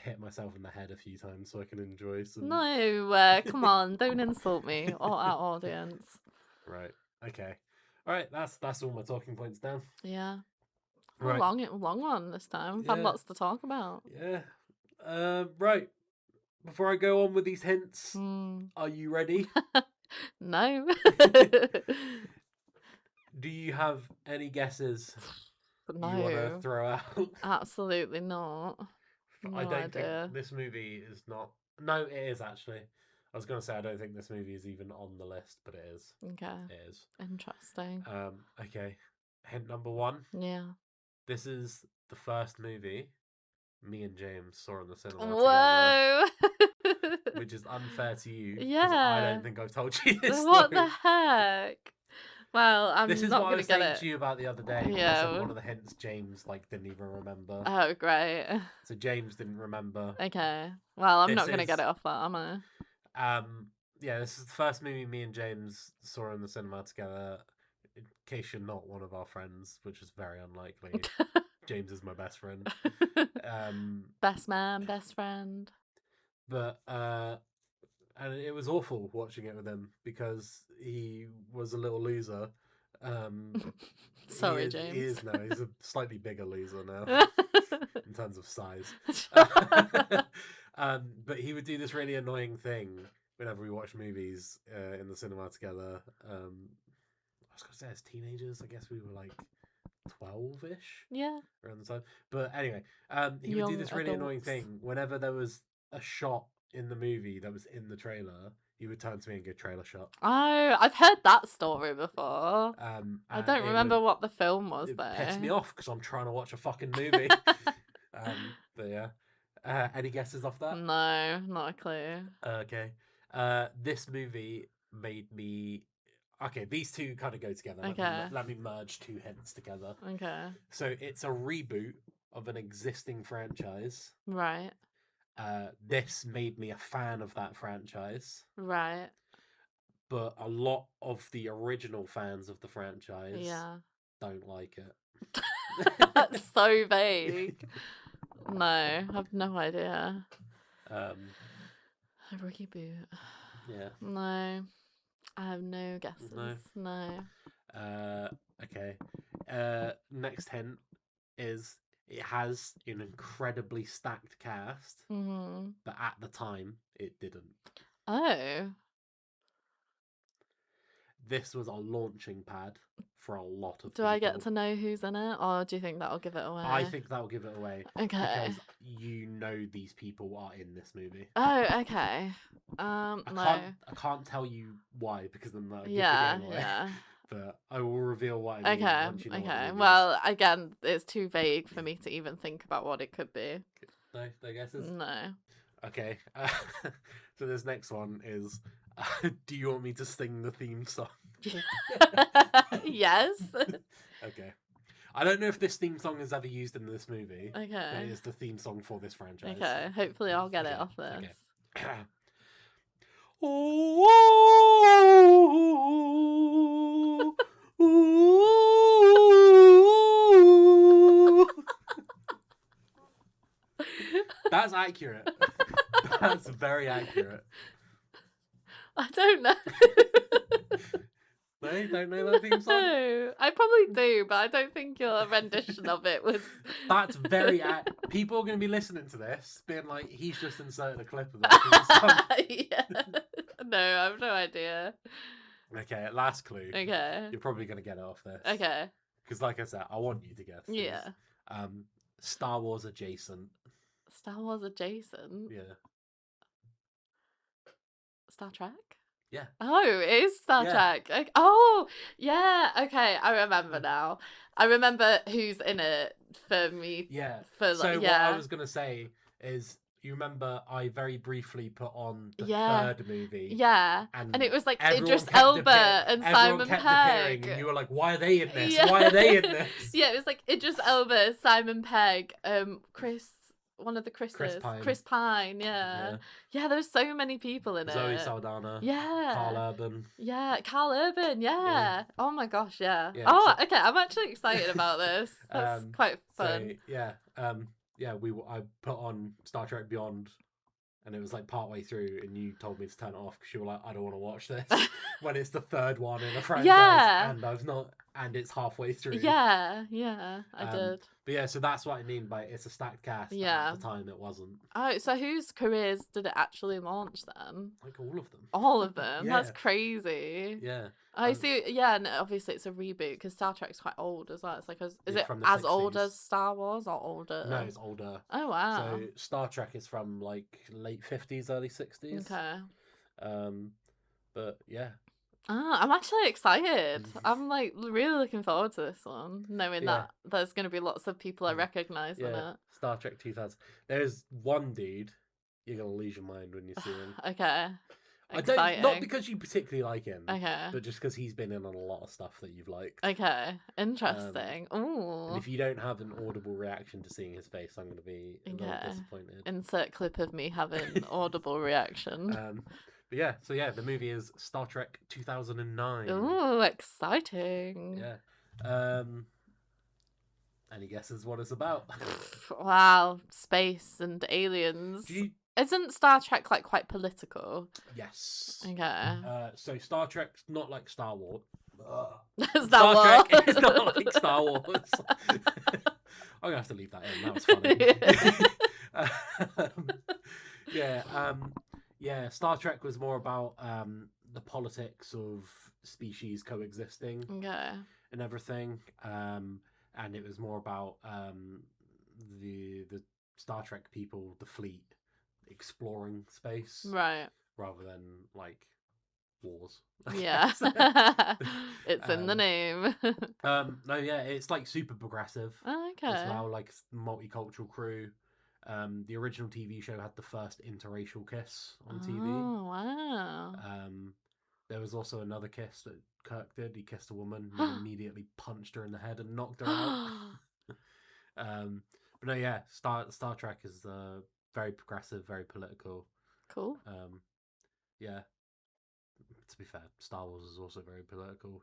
hit myself in the head a few times so I can enjoy some. No, come on, don't insult me or our audience. Right. Okay. All right. That's all my talking points down. Yeah. Right. Long one this time. We've had Yeah. lots to talk about. Yeah. Right. Before I go on with these hints, are you ready? No. Do you have any guesses No. you want to throw out? Absolutely not. I No don't idea. think this movie is not. No, it is actually. I was going to say I don't think this movie is even on the list, but it is. Okay. It is. Interesting. Okay. Hint number 1. Yeah. This is the first movie me and James saw in the cinema Whoa. together, which is unfair to you because I Yeah. don't think I've told you this. What story. the heck? Well, I'm This is not what I gonna was get saying it. to you about the other day. When I Yeah. said one of the hints James like didn't even remember. Oh, great. So James didn't remember. Okay. Well, I'm This not gonna is- get it off that, am I? Yeah, this is the first movie me and James saw in the cinema together. In case you're not one of our friends, which is very unlikely. James is my best friend. Best man, best friend. But and it was awful watching it with him because he was a little loser. Sorry, He James. is now. He's a slightly bigger loser now in terms of size. But he would do this really annoying thing whenever we watch movies in the cinema together. I was going to say as teenagers, I guess we were like 12-ish Yeah. around the time. But anyway, he would Young do this really annoying adults. thing whenever there was a shot in the movie that was in the trailer. He would turn to me and go, "Trailer shot." Oh, I've heard that story before. I don't remember what the film was It though. pissed me off because I'm trying to watch a fucking movie. But yeah, any guesses off that? No, not a clue. Okay. This movie made me. Okay, these two kind of go together. Okay. Let me merge two hints together. Okay. So it's a reboot of an existing franchise. Right. This made me a fan of that franchise. Right. But a lot of the original fans of the franchise don't like it. That's so vague. No, I have no idea. A reboot. Yeah. No. I have no guesses. No. Okay. Next hint is it has an incredibly stacked cast, but at the time it didn't. Oh. This was a launching pad for a lot of Do people. I get to know who's in it, or do you think that'll give it away? I think that'll give it away. Okay. Because you know these people are in this movie. Oh, okay. No. I can't tell you why because then that'll give the game away. Yeah. But I will reveal what I mean once you know what the movie Well, again, it's too vague for me to even think about what it could be. No guesses? No. Okay. So this next one is do you want me to sing the theme song? Yes. Okay. I don't know if this theme song is ever used in this movie. Okay. But it is the theme song for this franchise. Okay. Hopefully I'll get it off this. Okay. That's accurate. That's very accurate. I don't know. No, you don't know that theme song? No, I probably do, but I don't think your rendition of it was. That's very. People are going to be listening to this, being like, "He's just inserted a clip of that theme song." Yeah. No, I have no idea. Okay, last clue. Okay. You're probably going to get it off this. Okay. Because, like I said, I want you to guess. This. Yeah. Star Wars adjacent. Star Wars adjacent. Yeah. Star Trek. Yeah. Oh, it is Star Trek. Oh, yeah. Okay, I remember now. I remember who's in it for me. Yeah. For so like, what I was gonna say is you remember I very briefly put on the Yeah. third movie. Yeah. And And it was like everyone Idris kept Elba and everyone Simon kept appearing, Pegg. and you were like, "Why are they in this? Yeah. Why are they in this?" Yeah, it was like Idris Elba, Simon Pegg, one of the Chris Chris's, Pine. Chris Pine, yeah. Yeah, there's so many people in Zoe it. Saldana. Yeah. Carl Urban. Yeah, Carl Urban, yeah. Oh my gosh, yeah. Yeah, Oh, so- okay, I'm actually excited about this. That's quite fun. So yeah, I put on Star Trek Beyond, and it was like partway through, and you told me to turn it off because you were like, "I don't want to watch this," when it's the third one in a franchise, Yeah. and it's halfway through. Yeah, I did. But yeah, so that's what I mean by it's a stacked cast. Yeah. At the time, it wasn't. Oh, so whose careers did it actually launch then? Like all of them. All of them? Yeah. That's crazy. Yeah. I see. Yeah, and obviously it's a reboot because Star Trek's quite old as well. It's like, is it from the as old 60s. as Star Wars or older? No, it's older. Oh wow. So Star Trek is from like late 50s, early 60s. Okay. But yeah. I'm actually excited. I'm like really looking forward to this one, knowing Yeah. that there's going to be lots of people I recognize in it. Star Trek 2000. There's one dude you're gonna lose your mind when you see him. Okay. Exciting. Not because you particularly like him. Okay. But just because he's been in on a lot of stuff that you've liked. Okay. Interesting. Ooh. And if you don't have an audible reaction to seeing his face, I'm gonna be a little disappointed. Insert clip of me having audible reaction. But yeah, so yeah, the movie is Star Trek 2009. Ooh, exciting. Yeah. Any guesses what it's about? Wow, space and aliens. Isn't Star Trek like quite political? Yes. Okay. So Star Trek's not like Star Wars. Star Trek is not like Star Wars. I'm gonna have to leave that in. That was funny. Yeah. Star Trek was more about the politics of species coexisting. Okay. And everything. And it was more about the Star Trek people, the fleet, exploring space, right? Rather than like wars. Yeah, it's in the name. No, yeah, it's like super progressive. Okay. As well, like multicultural crew. The original TV show had the first interracial kiss on TV. Oh wow. There was also another kiss that Kirk did. He kissed a woman and immediately punched her in the head and knocked her out. But no, yeah, Star Trek is very progressive, very political. Cool. Yeah. To be fair, Star Wars is also very political.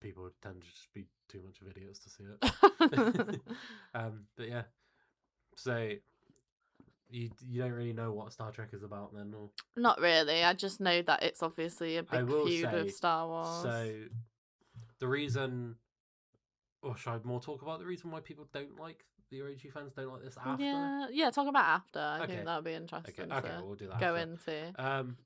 People tend to just be too much of idiots to see it. But yeah. So you don't really know what Star Trek is about then, or not really. I just know that it's obviously a big feud of Star Wars. So the reason, or should I more talk about the reason why people don't like the OG fans don't like this after? Yeah, talk about after. I think that would be interesting. Okay, we'll do that. Go into.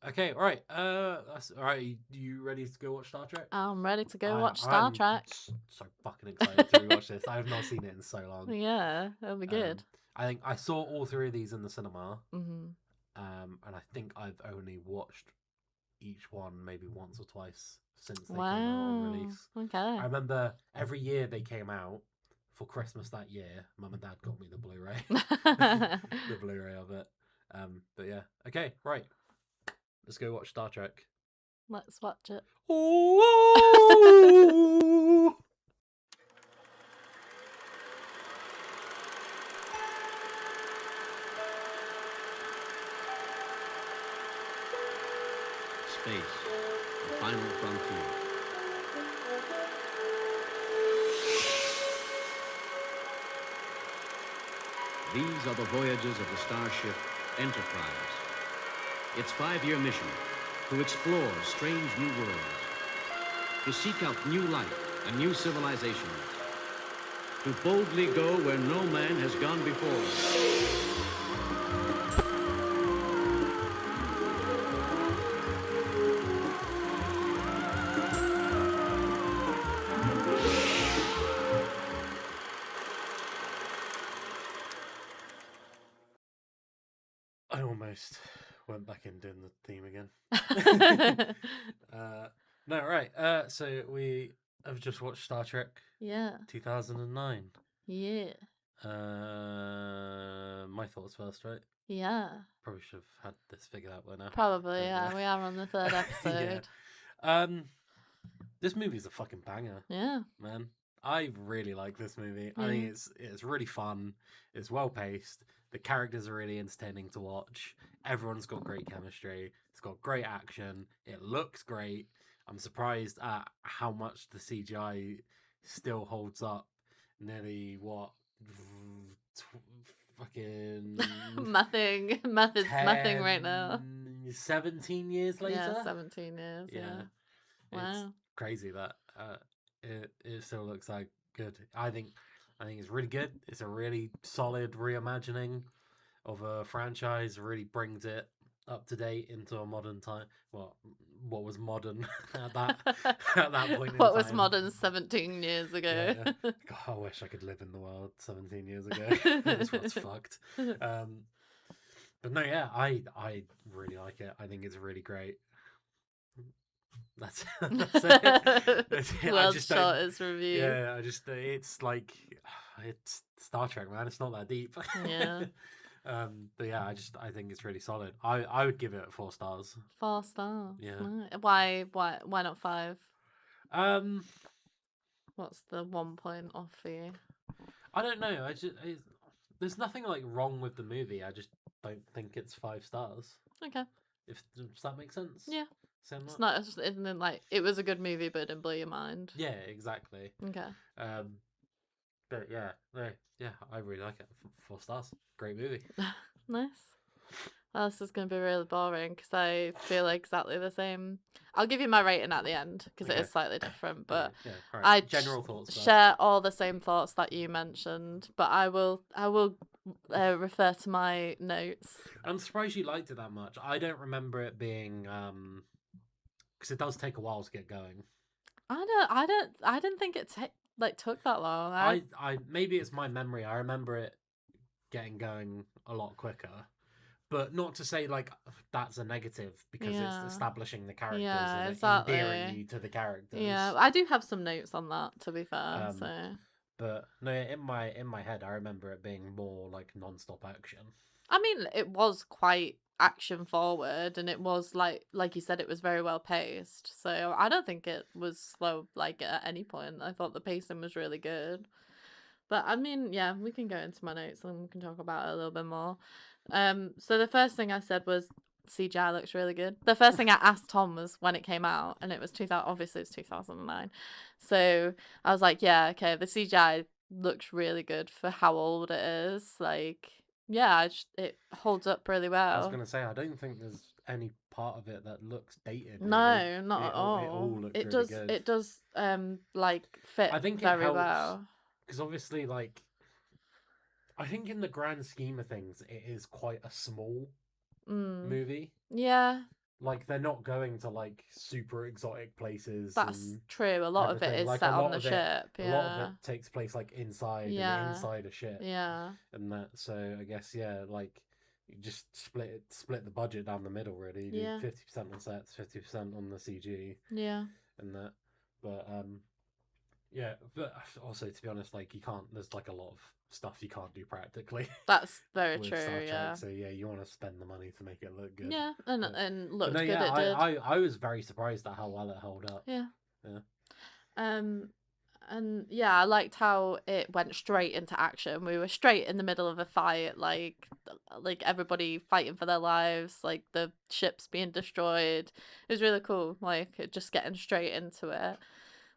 Okay, all right. That's all right. You ready to go watch Star Trek? I'm ready to go watch Star Trek. So fucking excited to rewatch this. I have not seen it in so long. Yeah, it'll be good. I think I saw all three of these in the cinema. Mm-hmm. And I think I've only watched each one maybe once or twice since they came out on release. Okay. I remember every year they came out for Christmas that year. Mum and Dad got me the Blu-ray, the Blu-ray of it. But yeah, okay, right. Let's go watch Star Trek. Let's watch it. Oh! Space, the final frontier. These are the voyages of the starship Enterprise. Its 5-year mission, to explore strange new worlds, to seek out new life and new civilizations, to boldly go where no man has gone before. I almost went back in doing the theme again. No, right. So we have just watched Star Trek. Yeah. 2009. Yeah. my thoughts first, right? Yeah. Probably should have had this figured out by now. Probably, But, yeah. We are on the third episode. This movie's a fucking banger, Yeah. man. I really like this movie. I think it's really fun. It's well paced. The characters are really entertaining to watch. Everyone's got great chemistry. It's got great action. It looks great. I'm surprised at how much the CGI still holds up. Nearly what, fucking Math is nothing right now. 17 years later. Yeah, 17 years. Yeah. It's Wow. crazy that it still looks like good. I think it's really good. It's a really solid reimagining of a franchise. Really brings it up to date into a modern time. Well, what was modern at that point in What was time. modern 17 years ago? Yeah. God, I wish I could live in the world 17 years ago. This world's fucked. But no, yeah, I really like it. I think it's really great. That's it. That's it. World's shortest review. Yeah, it's like it's Star Trek, man. It's not that deep. Yeah. But yeah, I think it's really solid. I would give it 4 stars. 4 stars. Yeah. Nice. Why not 5? Um, What's the 1 point off for you? I don't know. There's nothing like wrong with the movie. I just don't think it's 5 stars. Okay. Does that make sense? Yeah. Same It's not. It isn't like it was a good movie, but it didn't blow your mind. Yeah, exactly. Okay. But yeah, no, yeah, I really like it. 4 stars. Great movie. Nice. Well, this is going to be really boring because I feel exactly the same. I'll give you my rating at the end because it is slightly different, but yeah, all right. I General thoughts. share all the same thoughts that you mentioned, but I will refer to my notes. I'm surprised you liked it that much. I don't remember it being because it does take a while to get going. I didn't think it took that long. I maybe it's my memory. I remember it getting going a lot quicker. But not to say like that's a negative because it's establishing the characters and exactly. endearing you to the characters. Yeah, I do have some notes on that to be fair. But no, in my head, I remember it being more like non-stop action. I mean, it was quite action forward, and it was like you said, it was very well paced. So I don't think it was slow like at any point. I thought the pacing was really good. But I mean, yeah, we can go into my notes and we can talk about it a little bit more. So the first thing I said was CGI looks really good. The first thing I asked Tom was when it came out, and it was 2000. Obviously, it's 2009. So I was like, yeah, okay, the CGI looks really good for how old it is. Like, yeah, it holds up really well. I was gonna say, I don't think there's any part of it that looks dated. Really. No, not at all. It all looks really does. Good. It does. Like fit. I think very it helps, well because obviously, like, I think in the grand scheme of things, it is quite a small movie. Yeah. Like, they're not going to, like, super exotic places. That's true. A lot of it is like, set on the ship. A lot of it takes place, like, inside inside a ship. Yeah. And that, so I guess, yeah, like, you just split the budget down the middle, really. You do 50% on sets, 50% on the CG. Yeah. And that. But, yeah, but also, to be honest, like, you can't, there's, like, a lot of stuff you can't do practically. That's very with true, Star Trek, yeah. So, yeah, you want to spend the money to make it look good. Yeah, and looked no, good, yeah, it did. I was very surprised at how well it held up. Yeah. Yeah. And yeah, I liked how it went straight into action. We were straight in the middle of a fight, like everybody fighting for their lives, like the ships being destroyed. It was really cool, like just getting straight into it.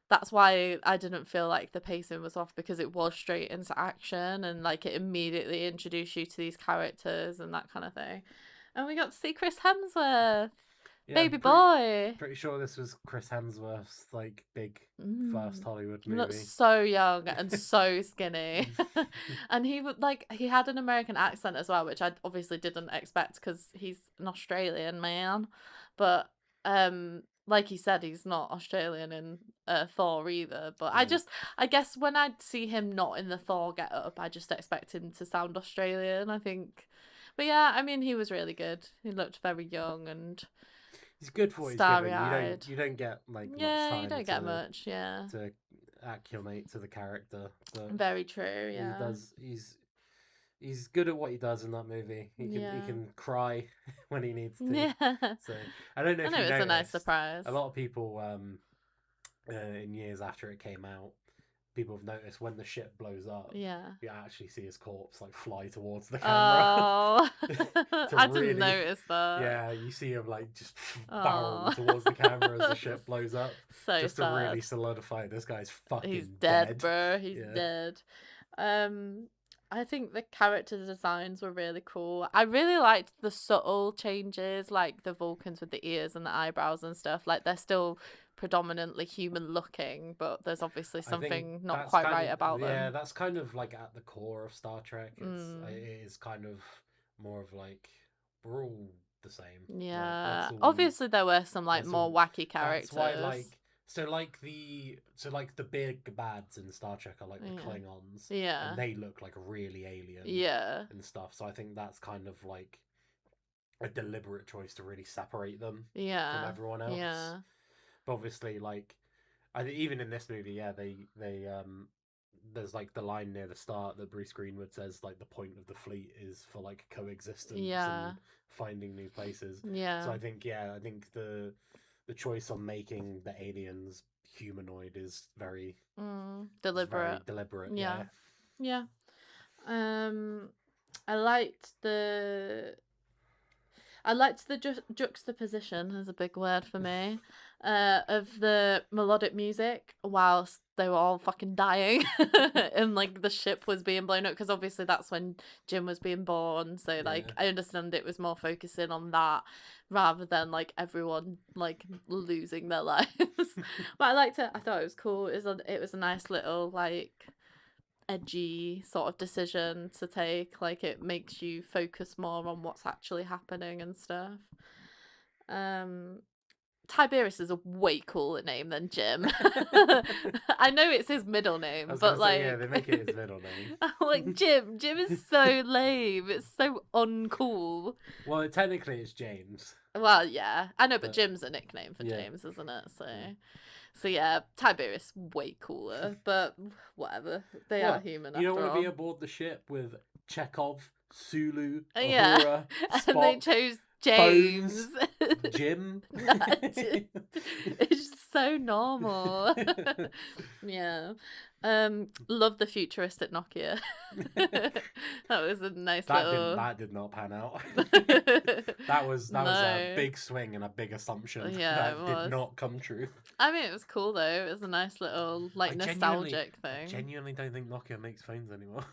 That's why I didn't feel like the pacing was off, because it was straight into action and like it immediately introduced you to these characters and that kind of thing. And we got to see Chris Hemsworth. Yeah, baby boy. Pretty sure this was Chris Hemsworth's like big first Hollywood movie. He looked so young and so skinny. And he would he had an American accent as well, which I obviously didn't expect because he's an Australian man. But like he said, he's not Australian in Thor either. But I guess when I see him not in the Thor get up, I just expect him to sound Australian, I think. But yeah, I mean, he was really good. He looked very young and he's good for what he's given. You don't get like much time. You don't get much. Yeah, to acclimate to the character. But very true. Yeah, he does. he's good at what he does in that movie. He Yeah. can cry when he needs to. Yeah. So I don't know I if know you it's noticed, a nice surprise. a lot of people in years after it came out, people have noticed when the ship blows up, Yeah. you actually see his corpse like fly towards the camera. Oh, To I really- didn't notice that. Yeah, you see him like just barrel Oh. towards the camera as the ship blows up, So just to sad. really solidify this guy's fucking He's dead, bro. He's Yeah. dead. I think the character designs were really cool. I really liked the subtle changes, like the Vulcans with the ears and the eyebrows and stuff. Like they're still predominantly human looking, but there's obviously I think something not that's quite kind right of, about yeah, them. that's kind of like at the core of Star Trek. Mm. It is kind of more of like we're all the same. Like, Yeah. let's all- Obviously there were some like let's more all- wacky characters. That's why like the big bads in Star Trek are like the Yeah. Klingons, Yeah. and they look like really alien Yeah. and stuff. So I think that's kind of like a deliberate choice to really separate them from Yeah. everyone else. Yeah. But obviously, like I think even in this movie, yeah, they there's like the line near the start that Bruce Greenwood says like the point of the fleet is for like coexistence Yeah. and finding new places. Yeah. So I think the choice on making the aliens humanoid is very Deliberate. deliberate. Yeah. Yeah. I liked the juxtaposition is a big word for me, of the melodic music whilst they were all fucking dying and like the ship was being blown up, because obviously that's when Jim was being born, so like Yeah. I understand it was more focusing on that rather than like everyone like losing their lives. But I liked it. I thought it was cool. It was a nice little like edgy sort of decision to take. Like it makes you focus more on what's actually happening and stuff. Tiberius is a way cooler name than Jim. I know it's his middle name, I was but gonna say, like yeah, they make it his middle name. like Jim is so lame. It's so uncool. Well, technically it's James. Well, yeah, I know, but But- Jim's a nickname for Yeah. James, isn't it? So, Yeah. so yeah, Tiberius way cooler, but whatever. They are What? human. You don't after want to be all. aboard the ship with Chekhov, Sulu, Yeah. Uhura, And they Spock, chose James. Jim. It's just so normal. Yeah. Love the futuristic Nokia. That was a nice little. That did not pan out. That was a No. big swing and a big assumption. Yeah, that it was. did not come true. I mean, it was cool though. It was a nice little like I genuinely- nostalgic I thing. genuinely don't think Nokia makes phones anymore.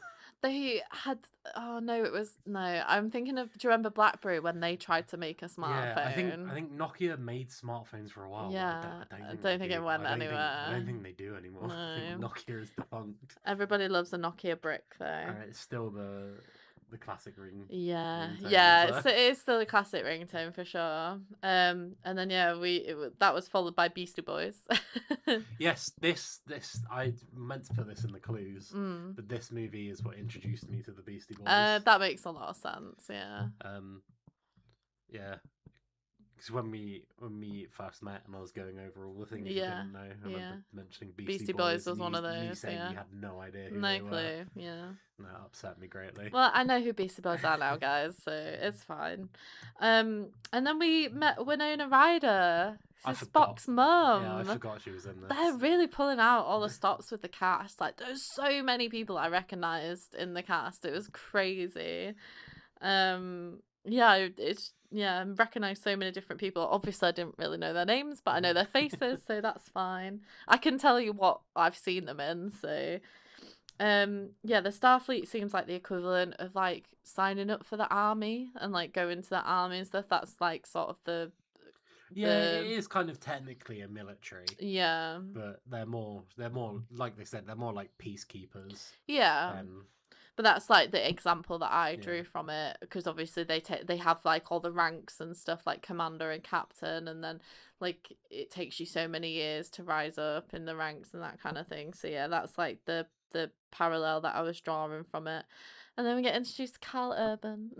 They had. Oh no, it was no. I'm thinking of. Do you remember BlackBerry when they tried to make a smartphone? Yeah, I think Nokia made smartphones for a while. Yeah, but I I don't don't think they it do. went I anywhere. don't think they do anymore. I think No. Nokia is defunct. Everybody loves a Nokia brick though. It's still the classic ring. Yeah, ringtone, yeah, so- it is still a classic ringtone for sure. And then yeah, that was followed by Beastie Boys. Yes, this I meant to put this in the clues, Mm. but this movie is what introduced me to the Beastie Boys. That makes a lot of sense. Yeah. Yeah, because when we first met and I was going over all the things you Yeah, didn't know, I remember mentioning Beastie Boys was and one you, of You those, saying yeah. you had no idea who No they were. clue. Yeah. And that upset me greatly. Well, I know who Beastie Boys are now, guys, so it's fine. And then we met Winona Ryder. I She's forgot. Spock's mum. Yeah, I forgot she was in this. They're really pulling out all the stops with the cast. Like, there's so many people I recognised in the cast. It was crazy. Yeah, I recognise so many different people. Obviously, I didn't really know their names, but I know their faces, so that's fine. I can tell you what I've seen them in, so. Yeah, the Starfleet seems like the equivalent of like signing up for the army and like going to the army and stuff. That's like sort of the it is kind of technically a military, yeah. but they're more like they said, they're more like peacekeepers. Yeah. But that's like the example that I drew Yeah. from it, because obviously they have like all the ranks and stuff like commander and captain, and then like it takes you so many years to rise up in the ranks and that kind of thing. So yeah, that's like the parallel that I was drawing from it. And then we get introduced to Carl Urban.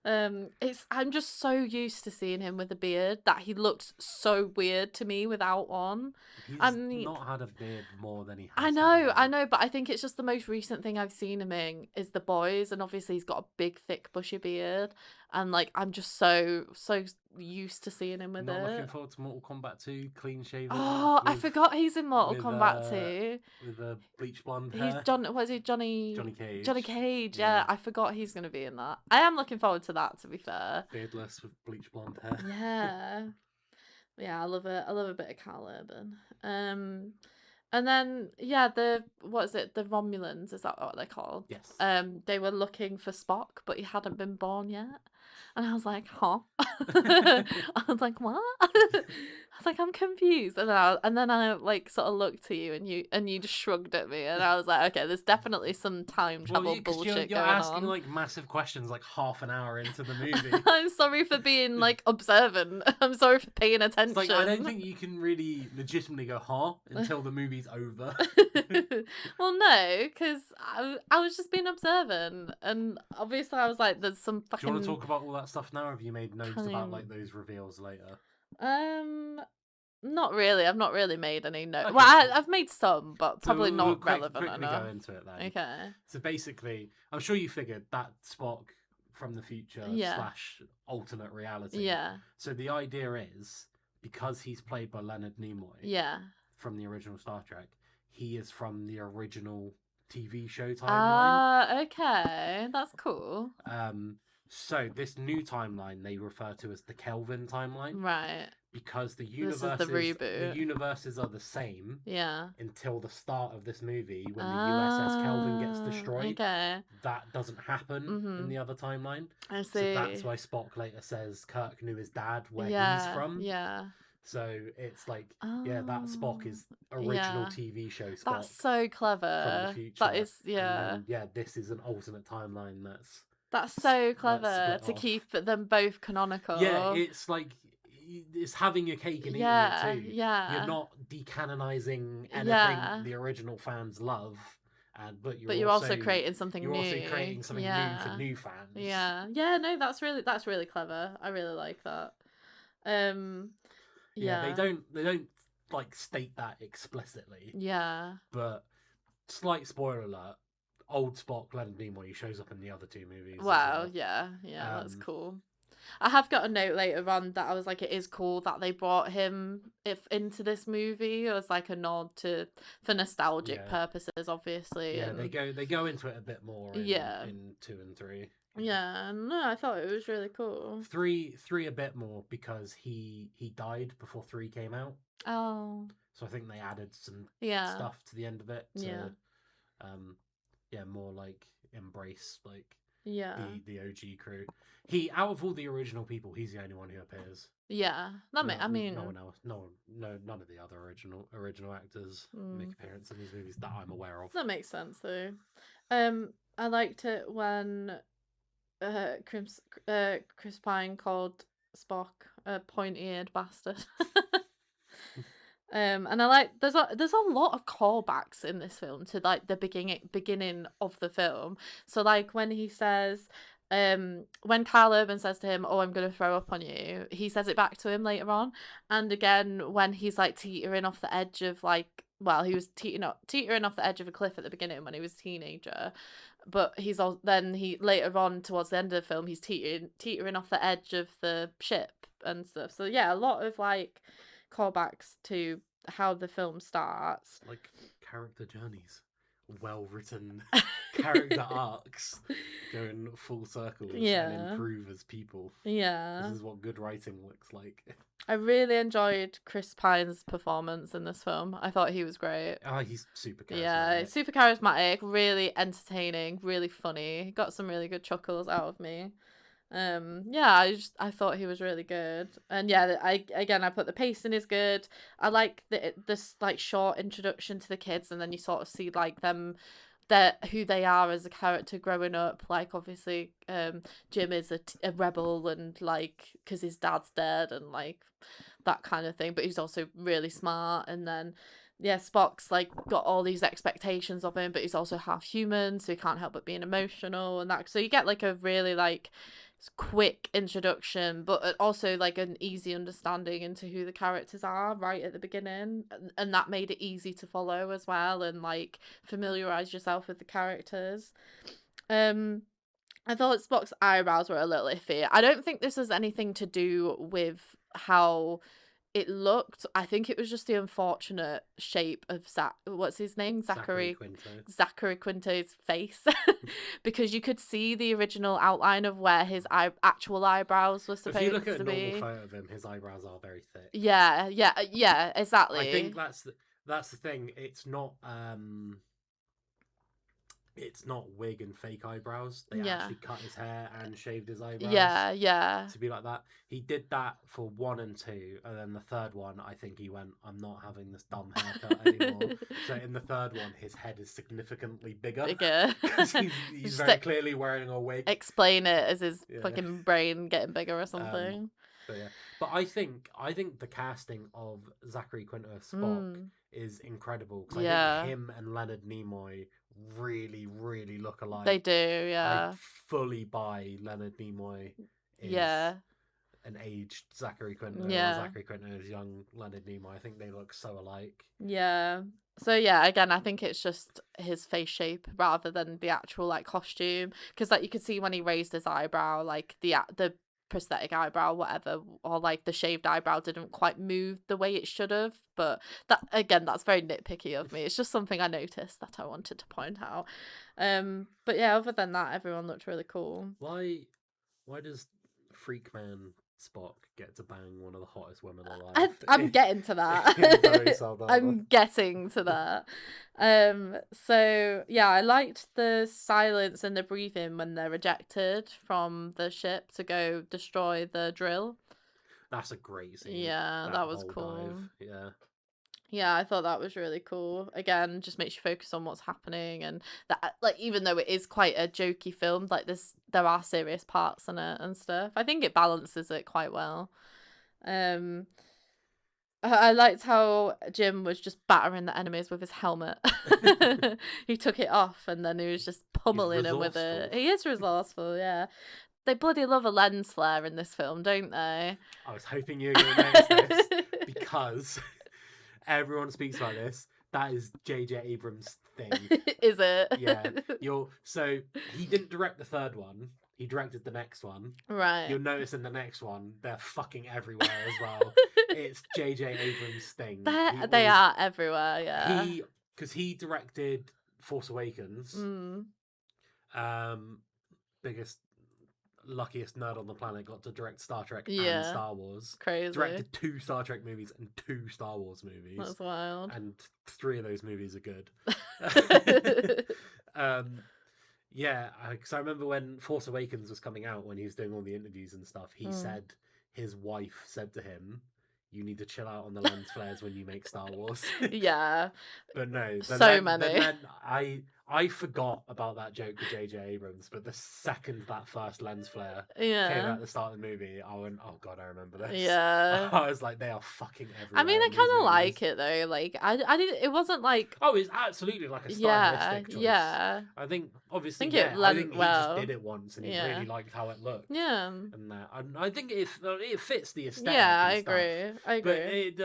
I'm just so used to seeing him with a beard that he looked so weird to me without one. He's I mean, not had a beard more than he has. I know, but I think it's just the most recent thing I've seen him in is The Boys, and obviously he's got a big, thick, bushy beard, and like I'm just so used to seeing him with Not looking it. forward to Mortal Kombat 2, clean shaven. Oh, I forgot he's in Mortal with, Kombat 2. with the bleach blonde He's hair. what is he, Johnny? Johnny Cage. Johnny Cage, Yeah. yeah. I forgot he's gonna be in that. I am looking forward to that, to be fair. Beardless with bleach blonde hair. Yeah. Yeah, I love it. I love a bit of Carl Urban. And then yeah, what is it? The Romulans, is that what they're called? Yes. They were looking for Spock, but he hadn't been born yet. And I was like, huh? I was like, what? I was like, I'm confused. And then I like sort of looked to you, and you just shrugged at me, and I was like, okay, there's definitely some time travel bullshit you're going asking on. like massive questions like half an hour into the movie. I'm sorry for being like observant. I'm sorry for paying attention. It's like I don't think you can really legitimately go huh until the movie's over. Well, no, because I was just being observant, and obviously I was like, there's some fucking. Do you want to talk about all that stuff now, or have you made notes about like those reveals later? Not really. I've not really made any notes. Okay. Well, I've made some, but So probably we'll not relevant quickly enough. go into it then. Okay. So basically, I'm sure you figured that Spock from the future / alternate reality. Yeah. So the idea is, because he's played by Leonard Nimoy. Yeah. From the original Star Trek, he is from the original TV show timeline. Okay, that's cool. So this new timeline they refer to as the Kelvin timeline, right? Because the universes are the same. Yeah. Until the start of this movie, when the USS Kelvin gets destroyed. Okay. That doesn't happen in the other timeline. I see. So that's why Spock later says Kirk knew his dad where he's from. Yeah. So it's like, that Spock is original TV show Spock. That's so clever. From the future. That is, then, this is an alternate timeline That's so clever to keep them both canonical. Yeah, it's like, it's having your cake and eating it too. Yeah. You're not decanonizing anything the original fans love. But you're also creating something new. You're also creating something new for new fans. Yeah. Yeah, no, that's really clever. I really like that. Yeah, they don't like state that explicitly. Yeah. But slight spoiler alert, old Spock, Leonard Nimoy, shows up in the other two movies. Wow, yeah, that's cool. I have got a note later on that I was like, it is cool that they brought him into this movie as like a nod for nostalgic purposes, obviously. Yeah, they go into it a bit more in 2 and 3. Yeah, no, I thought it was really cool. 3 a bit more because he died before 3 came out. Oh. So I think they added some stuff to the end of it to more like embrace like the OG crew. Out of all the original people, he's the only one who appears. Yeah. I mean no one else. None of the other original actors make appearance in these movies that I'm aware of. That makes sense though. I liked it when Chris Pine called Spock a pointy-eared bastard. And I like there's a lot of callbacks in this film to like the beginning of the film. So like when he says when Carl Urban says to him, "Oh, I'm gonna throw up on you," he says it back to him later on. And again when he's like teetering off the edge of like, well, he was teetering off the edge of a cliff at the beginning when he was a teenager, but then later on towards the end of the film he's teetering off the edge of the ship and stuff. So yeah, a lot of like callbacks to how the film starts, like character journeys, well written character arcs going full circles and improve as people. This is what good writing looks like. I really enjoyed Chris Pine's performance in this film. I thought he was great. He's super charismatic. Yeah, super charismatic, really entertaining, really funny. Got some really good chuckles out of me. I thought he was really good. And I put the pacing is good. I like this like short introduction to the kids, and then you sort of see like them, who they are as a character growing up. Like obviously Jim is a rebel, and like because his dad's dead and like that kind of thing, but he's also really smart. And then Spock's like got all these expectations of him, but he's also half human, so he can't help but being emotional and that. So you get like a really like quick introduction, but also like an easy understanding into who the characters are right at the beginning, and that made it easy to follow as well, and like familiarize yourself with the characters. I thought Spock's eyebrows were a little iffy. I don't think this has anything to do with how it looked. I think it was just the unfortunate shape of what's his name? Zachary Quinto. Zachary Quinto's face. Because you could see the original outline of where his actual eyebrows were supposed to be. If you look at a normal photo of him, his eyebrows are very thick. Yeah, exactly. I think that's the thing. It's not wig and fake eyebrows. They actually cut his hair and shaved his eyebrows. Yeah. To be like that. He did that for 1 and 2, and then the third one, I think he went, I'm not having this dumb haircut anymore. So in the third one, his head is significantly bigger. Because he's very clearly wearing a wig. Explain it as his fucking brain getting bigger or something. But I think the casting of Zachary Quinto as Spock is incredible. Because I think him and Leonard Nimoy really, really look alike. They do, yeah. I fully buy Leonard Nimoy is an aged Zachary Quinto. Yeah. Or Zachary Quinto is young Leonard Nimoy. I think they look so alike. Yeah. So yeah, again, I think it's just his face shape rather than the actual like costume. Because like you could see when he raised his eyebrow, like the prosthetic eyebrow, whatever, or like the shaved eyebrow didn't quite move the way it should have. But that, again, that's very nitpicky of me. It's just something I noticed that I wanted to point out. But yeah, other than that, everyone looked really cool. Why does Freakman Spock get to bang one of the hottest women alive? I'm getting to that. I'm getting to that. So yeah, I liked the silence and the breathing when they're ejected from the ship to go destroy the drill. That's a great scene. Yeah, that was cool. Dive. Yeah, I thought that was really cool. Again, just makes you focus on what's happening, and that, like, even though it is quite a jokey film, like there are serious parts in it and stuff. I think it balances it quite well. I liked how Jim was just battering the enemies with his helmet. He took it off and then he was just pummeling them with it. He is resourceful, yeah. They bloody love a lens flare in this film, don't they? I was hoping you were going to notice this because everyone speaks about this. That is J.J. Abrams' thing. Is it? Yeah. So he didn't direct the third one. He directed the next one. Right. You'll notice in the next one, they're fucking everywhere as well. It's J.J. Abrams' thing. They are everywhere, yeah. Because he directed Force Awakens. Biggest, luckiest nerd on the planet, got to direct Star Trek and Star Wars. Crazy. Directed 2 Star Trek movies and 2 Star Wars movies. That's wild. And 3 of those movies are good. Yeah, because I remember when Force Awakens was coming out, when he was doing all the interviews and stuff, he said his wife said to him, "You need to chill out on the lens flares when you make Star Wars." Yeah. But no. Many. Then I forgot about that joke with J.J. Abrams, but the second that first lens flare came out at the start of the movie, I went, "Oh God, I remember this." Yeah. I was like, they are fucking everywhere. I mean, I kind of like it though. Like, I didn't. It wasn't like. Oh, it's absolutely like a stylistic choice. Yeah. I think obviously, it I think he well. just did it once, and he really liked how it looked. Yeah. And I think it fits the aesthetic. Yeah, I stuff. agree. But it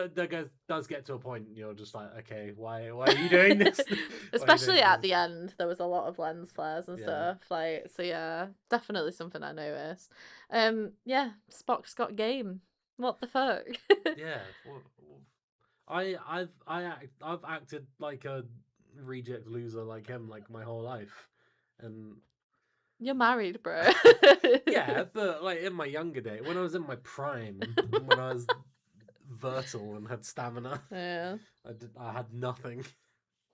does get to a point, you're just like, okay, why are you doing this? Especially at the end, there was a lot of lens flares and stuff. Like, so yeah, definitely something I noticed. Yeah, Spock's got game. What the fuck? Yeah, I've acted like a reject loser like him like my whole life, and you're married, bro. Yeah, but like in my younger day, when I was in my prime, when I was fertile and had stamina, yeah, I had nothing.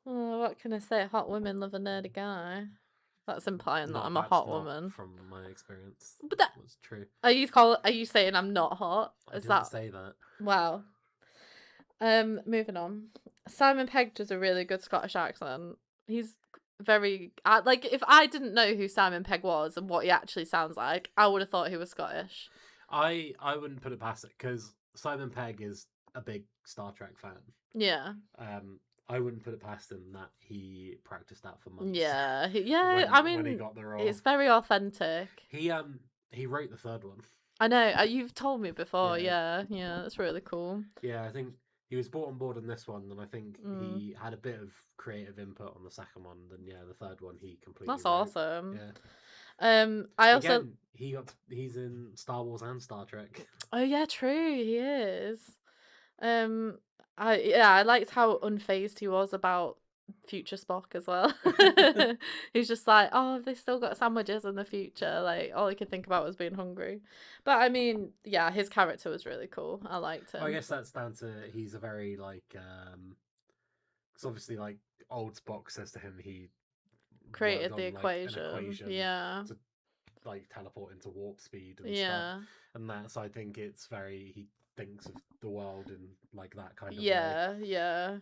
Oh, what can I say? Hot women love a nerdy guy. That's implying that I'm a hot woman. From my experience, but that was true. Are you saying I'm not hot? I didn't say that. Wow. Moving on. Simon Pegg does a really good Scottish accent. He's very like, if I didn't know who Simon Pegg was and what he actually sounds like, I would have thought he was Scottish. I wouldn't put it past it because Simon Pegg is a big Star Trek fan. Yeah. I wouldn't put it past him that he practiced that for months. Yeah, I mean, when he got the role. it's very authentic. He he wrote the third one. I know, you've told me before. Yeah. Yeah, that's really cool. Yeah, I think he was brought on board in this one, and I think Mm. he had a bit of creative input on the second one. And yeah, the third one he completely. That's wrote. awesome. Yeah. I also Again, he's in Star Wars and Star Trek. Oh yeah, true. He is. I liked how unfazed he was about future Spock as well. He's just like, oh, have they still got sandwiches in the future? Like all he could think about was being hungry. But I mean, yeah, his character was really cool. I liked him. Well, I guess that's down to he's a very like, because obviously like old Spock says to him he Created worked the on, like, an equation. equation Yeah. to like teleport into warp speed and Yeah. stuff, and that's I think it's very he thinks of the world in like that kind of way. Yeah.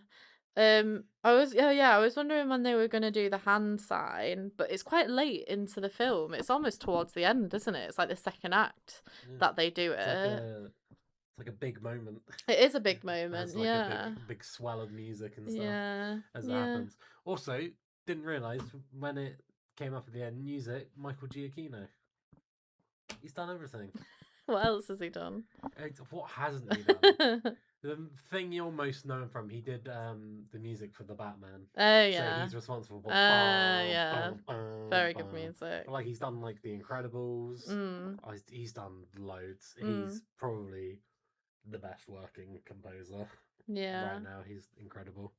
I was wondering when they were going to do the hand sign, but it's quite late into the film. It's almost towards the end, isn't it? It's like the second act Yeah. that they do it. It's like a big moment. It is a big It moment, has like yeah. a big swell of music and stuff Yeah, as it happens. Also, didn't realise when it came up at the end, music, Michael Giacchino. He's done everything. What else has he done? What hasn't he done? The thing you're most known from, he did the music for the Batman. Oh yeah. So he's responsible for. Yeah. Very good music. But, like he's done like The Incredibles. He's done loads. He's probably the best working composer. Yeah. Right now, he's incredible.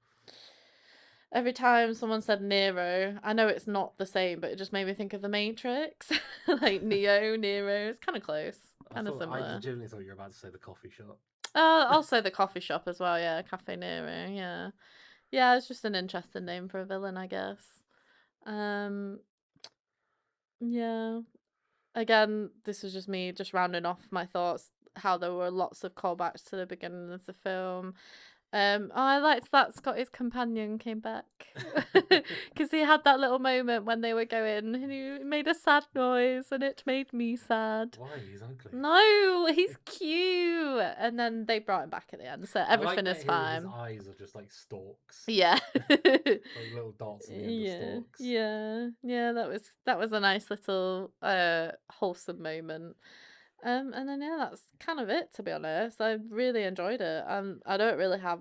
Every time someone said Nero, I know it's not the same, but it just made me think of The Matrix. Like Neo, It's kind of close. Kind of similar. I legitimately thought you were about to say the coffee shop. Also the coffee shop as well, yeah. Cafe Nero, yeah. Yeah, it's just an interesting name for a villain, I guess. Yeah. Again, this was just me just rounding off my thoughts, how there were lots of callbacks to the beginning of the film. I liked that Scotty's companion came back because he had that little moment when they were going and he made a sad noise and it made me sad. Why? He's ugly. No, he's cute. And then they brought him back at the end, so everything is fine. His eyes are just like stalks. Yeah. Like little dots in the end of stalks. Yeah. That was a nice little wholesome moment. And then that's kind of it, to be honest. I really enjoyed it. I don't really have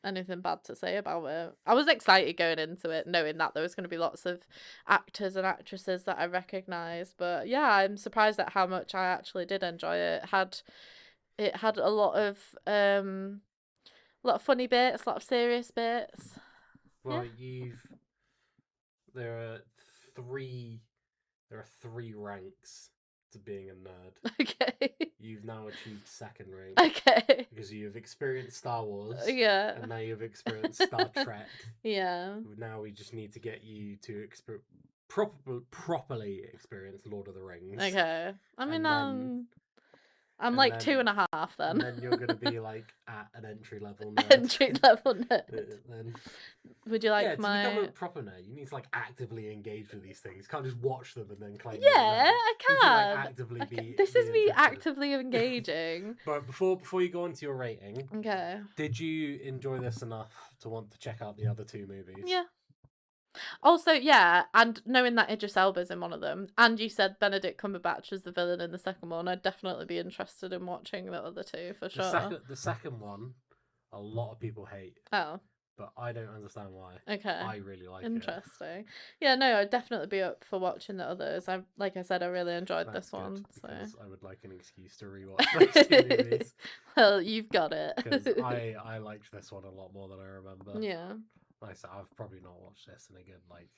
anything bad to say about it. I was excited going into it, knowing that there was going to be lots of actors and actresses that I recognised. But yeah, I'm surprised at how much I actually did enjoy it. It had a lot of funny bits, a lot of serious bits. Well, there are three ranks to being a nerd. Okay. You've now achieved second rank. Okay. Because you've experienced Star Wars. Yeah. And now you've experienced Star Trek. Yeah. Now we just need to get you to properly experience Lord of the Rings. Okay. I mean, I'm and like then, 2.5 then. And then you're going to be like at an entry level nerd. Entry level nerd. Then, would you like to become a proper nerd, you need to like actively engage with these things. You can't just watch them and then claim. Yeah, I can. You can, like, actively be. This is me interested. actively engaging. But before you go on to your rating, okay. Did you enjoy this enough to want to check out the other two movies? Yeah. Also, yeah, and knowing that Idris Elba's in one of them, and you said Benedict Cumberbatch was the villain in the second one, I'd definitely be interested in watching the other two for sure. The second one, a lot of people hate. Oh. But I don't understand why. Okay. I really like it. Interesting. Yeah, no, I'd definitely be up for watching the others. Like I said, I really enjoyed this one. So I would like an excuse to rewatch those two movies. Well, you've got it. Because I liked this one a lot more than I remember. Yeah. Like I said, I've probably not watched this in a good, like,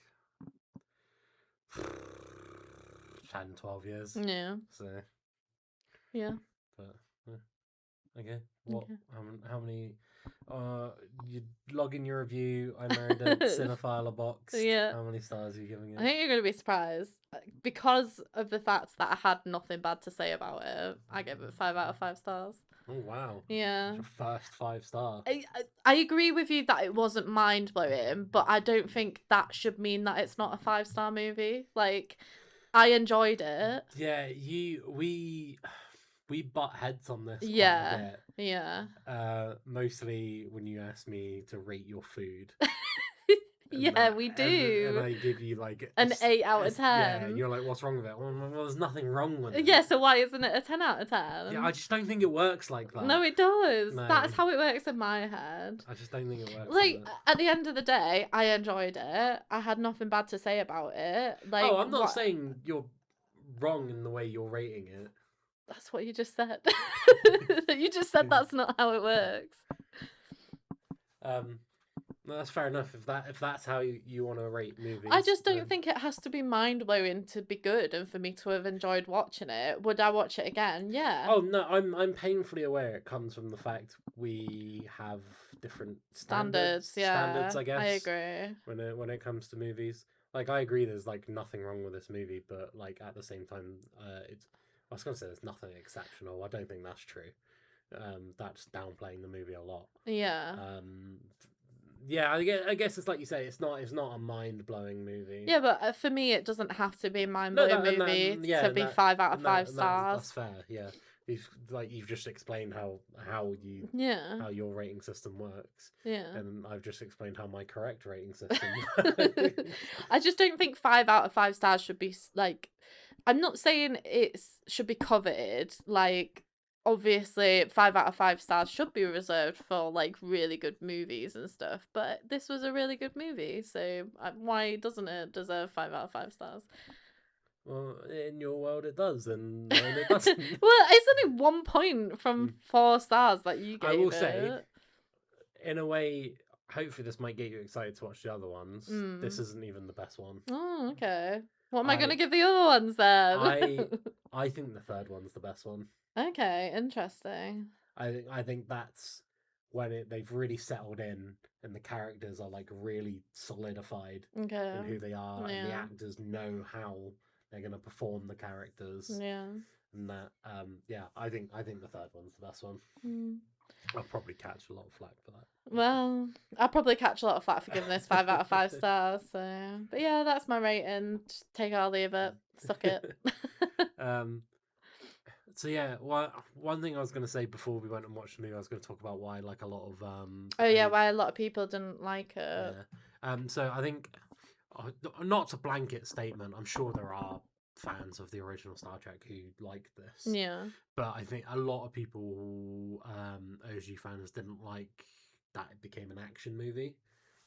10, 12 years. Yeah. So. Yeah. But, okay. What? Okay. How many? You log in your review. I married a Cinefile box. Yeah. How many stars are you giving it? I think you're gonna be surprised because of the fact that I had nothing bad to say about it. I gave it 5 out of 5 stars. Oh wow! Yeah. Your first 5 star. I agree with you that it wasn't mind blowing, but I don't think that should mean that it's not a 5-star movie. Like, I enjoyed it. Yeah, we butt heads on this. Yeah. Quite a bit. Yeah. Mostly when you ask me to rate your food. Yeah, we do. And I give you like An 8 out of 10. Yeah, and you're like, what's wrong with it? Well, there's nothing wrong with it. Yeah, so why isn't it a 10 out of 10? Yeah, I just don't think it works like that. No, it does. No. That's how it works in my head. I just don't think it works Like, that. at the end of the day, I enjoyed it. I had nothing bad to say about it. Like, Oh, I'm not saying you're wrong in the way you're rating it. That's what you just said. You just said that's not how it works. No, that's fair enough. If that's how you want to rate movies, I just don't then- think it has to be mind blowing to be good and for me to have enjoyed watching it. Would I watch it again? Yeah. Oh no, I'm painfully aware it comes from the fact we have different Standards, yeah. Standards, I guess. I agree. When it comes to movies, like I agree, there's like nothing wrong with this movie, but like at the same time, it's. I was gonna say there's nothing exceptional. I don't think that's true. That's downplaying the movie a lot. Yeah. Yeah, I guess it's like you say, it's not a mind blowing movie. Yeah, but for me, it doesn't have to be a mind blowing movie to be 5 out of 5 stars. That's fair. Yeah, you've just explained how Yeah. how your rating system works, Yeah. and I've just explained how my correct rating system works. I just don't think 5 out of 5 stars should be like. I'm not saying it should be coveted. Like, obviously, 5 out of 5 stars should be reserved for like really good movies and stuff. But this was a really good movie, so why doesn't it deserve 5 out of 5 stars? Well, in your world, it does, and mine it doesn't. Well, it's only 1 point from 4 stars that you gave I will it. say, in a way, hopefully this might get you excited to watch the other ones. This isn't even the best one. Oh, okay. What am I going to give the other ones then? I think the third one's the best one. Okay, interesting. I think that's when they've really settled in and the characters are like really solidified Okay. in who they are, and the Yeah. actors know how they're gonna perform the characters. Yeah. And that yeah, I think the third one's the best one. Mm. I'll probably catch a lot of flack for that. Well, I'll probably catch a lot of flack for giving this 5 out of 5 stars. So, but yeah, that's my rating. Just take it or leave it. Suck it. So yeah, one thing I was going to say before we went and watched the movie, I was going to talk about why like a lot of Oh yeah, why a lot of people didn't like it. Yeah. So I think not a blanket statement. I'm sure there are fans of the original Star Trek who like this. Yeah. But I think a lot of people, OG fans, didn't like that it became an action movie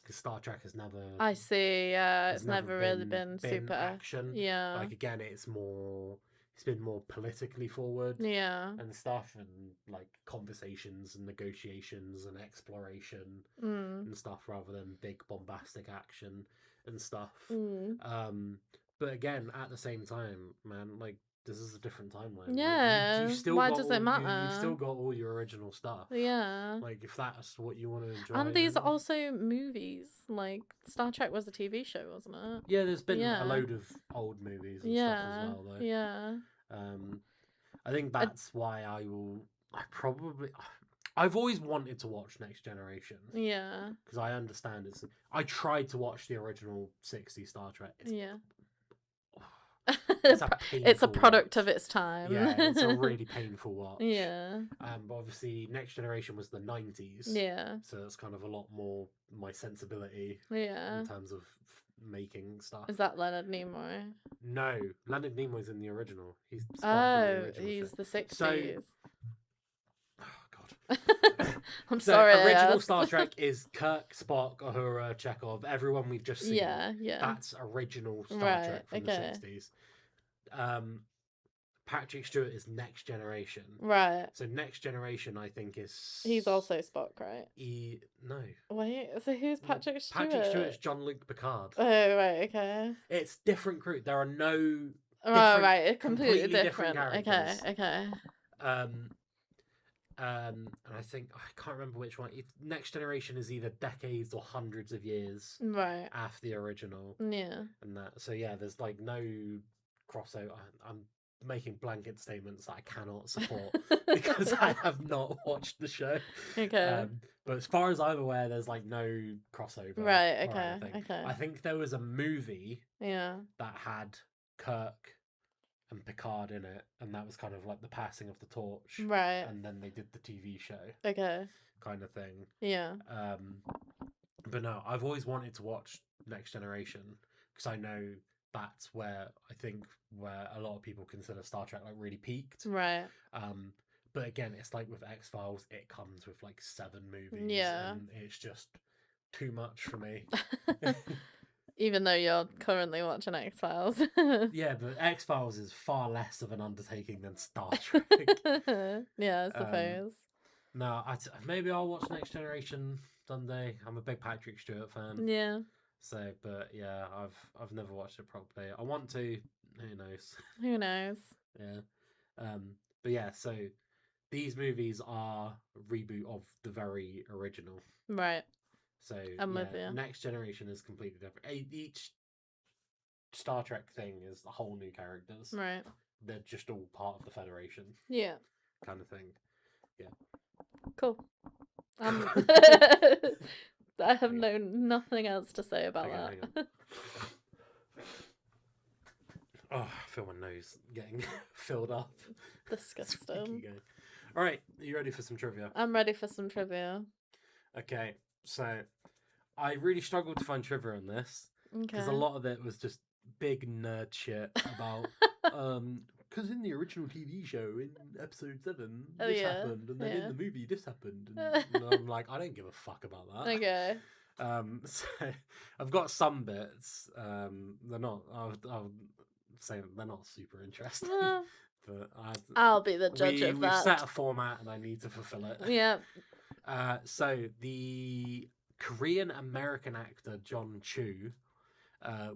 because Star Trek has never. I see. Yeah, has it's never really been super action. Yeah. Like again, it's been more politically forward. Yeah. And stuff, and like conversations and negotiations and exploration and stuff, rather than big bombastic action and stuff. But again, at the same time, man, like this is a different timeline. Yeah. You've still Why got does it matter? You've still got all your original stuff. Yeah. Like if that's what you want to enjoy. And these are also movies. Like Star Trek was a TV show, wasn't it? Yeah, there's been Yeah. a load of old movies and stuff as well, though. Yeah. I think that's why I've always wanted to watch Next Generation. Yeah. Because I understand I tried to watch the original 60 Star Trek. Yeah. It's a It's a painful product watch. of its time. Yeah, it's a really painful watch. Yeah. But obviously, Next Generation was the 90s. Yeah. So that's kind of a lot more my sensibility Yeah. in terms of making stuff. Is that Leonard Nimoy? No, Leonard Nimoy's in the original. He's Spock in the Oh, original he's show. the 60s. So- Oh, God. I'm So sorry. I original asked. Star Trek is Kirk, Spock, Uhura, Chekhov, everyone we've just seen. Yeah, yeah. That's original Star Right, Trek from okay. the 60s. Patrick Stewart is Next Generation. Right. So Next Generation, I think, is... He's also Spock, right? No. Wait, so who's Patrick Stewart? Patrick Stewart's Jean-Luc Picard. Oh, right, okay. It's different crew. There are no... Oh, different- right, completely completely different different. characters. Okay. And I think I can't remember which one. Next Generation is either decades or hundreds of years Right. after the original, Yeah. and that. So yeah, there's like no crossover. I'm making blanket statements that I cannot support because I have not watched the show. Okay. But as far as I'm aware, there's like no crossover. Right, or okay, anything. okay. I think there was a movie Yeah. that had Kirk and Picard in it, and that was kind of like the passing of the torch. Right. And then they did the TV show Okay. kind of thing. Yeah. But no, I've always wanted to watch Next Generation because I know that's where I think where a lot of people consider Star Trek like really peaked. Right. But again, it's like with X-Files, it comes with like 7 movies, Yeah. and it's just too much for me. Even though you're currently watching X-Files. Yeah, but X-Files is far less of an undertaking than Star Trek. Yeah, I suppose. No, maybe I'll watch Next Generation someday. I'm a big Patrick Stewart fan. Yeah. So, but yeah, I've never watched it properly. I want to. Who knows? Who knows? Yeah. But yeah, so these movies are a reboot of the very original. Right. So I'm yeah, with you. Next Generation is completely different. Each Star Trek thing is a whole new characters. Right. They're just all part of the Federation, Yeah. kind of thing. Yeah. Cool. I have nothing else to say about Hang that. on. Oh, I feel my nose getting filled up. Disgusting. All right, are you ready for some trivia? I'm ready for some trivia. Okay, so I really struggled to find trivia on this because a lot of it was just big nerd shit about because in the original TV show in episode 7 this happened, and then in the movie this happened, and I'm like, I don't give a fuck about that. Okay. So I've got some bits. They're not. I'll say they're not super interesting. But I'll be the judge of that. We've set a format, and I need to fulfill it. Yeah. So the Korean American actor John Chu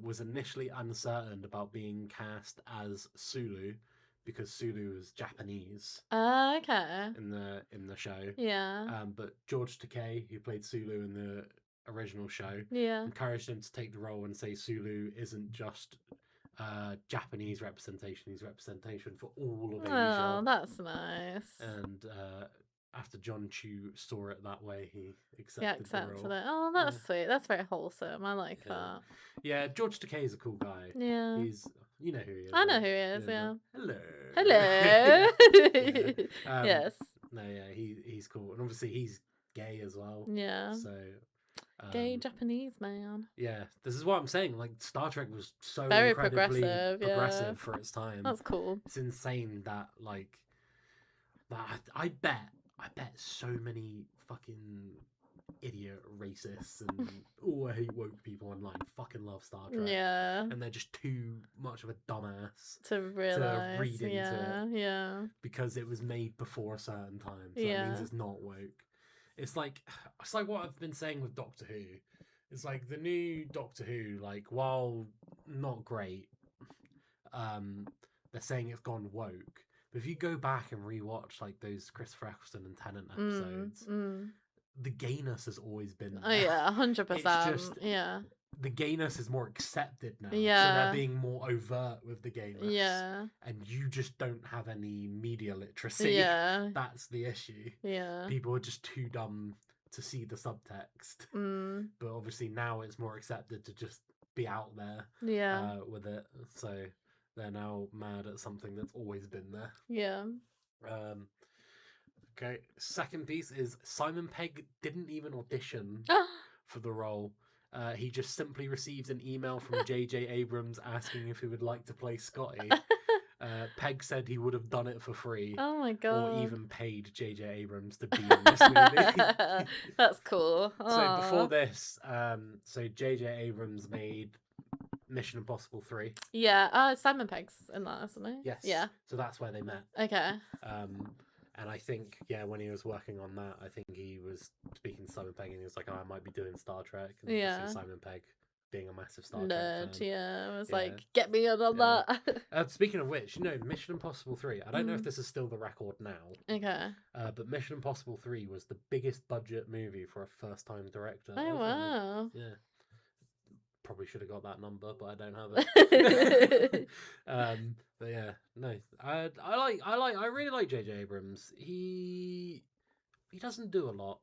was initially uncertain about being cast as Sulu because Sulu was Japanese. Okay. In the show. Yeah. But George Takei, who played Sulu in the original show, Yeah. encouraged him to take the role and say Sulu isn't just Japanese representation; he's representation for all of Asia. Oh, that's nice. And after John Chu saw it that way, he accepted accepted the role. it. Oh, that's sweet. That's very wholesome. I like that. Yeah, George Takei is a cool guy. Yeah. He's, you know who he is. I know right? who he is, yeah. Hello. Hello. Yes. No, yeah, he's cool. And obviously he's gay as well. Yeah. So gay Japanese man. Yeah, this is what I'm saying. Like, Star Trek was so very incredibly progressive for its time. That's cool. It's insane that I bet so many fucking idiot racists and I hate woke people online fucking love Star Trek. Yeah. And they're just too much of a dumbass to realize. To read into it. Yeah. Because it was made before a certain time. So that means it's not woke. It's like what I've been saying with Doctor Who. It's like the new Doctor Who, like, while not great, they're saying it's gone woke. But if you go back and rewatch like those Christopher Eccleston and Tennant episodes, the gayness has always been there. Oh yeah, 100%. It's just, yeah. The gayness is more accepted now. Yeah. So they're being more overt with the gayness. Yeah. And you just don't have any media literacy. Yeah. That's the issue. Yeah. People are just too dumb to see the subtext. But obviously now it's more accepted to just be out there with it. So they're now mad at something that's always been there. Yeah. Okay. Second piece is Simon Pegg didn't even audition for the role. He just simply received an email from J.J. Abrams asking if he would like to play Scotty. Pegg said he would have done it for free. Oh my god. Or even paid J.J. Abrams to be in this movie. That's cool. So before this, so J.J. Abrams made Mission Impossible 3. Yeah, Simon Pegg's in that, isn't he? Yes. Yeah. So that's where they met. Okay. And I think, when he was working on that, I think he was speaking to Simon Pegg and he was like, I might be doing Star Trek. And obviously Simon Pegg, being a massive Star Trek fan. Yeah. I was like, get me in on that. Speaking of which, Mission Impossible 3, I don't know if this is still the record now. Okay. But Mission Impossible 3 was the biggest budget movie for a first-time director. Oh, wow. Yeah. Probably should have got that number, but I don't have it. But yeah, no, I really like J.J. Abrams. He doesn't do a lot,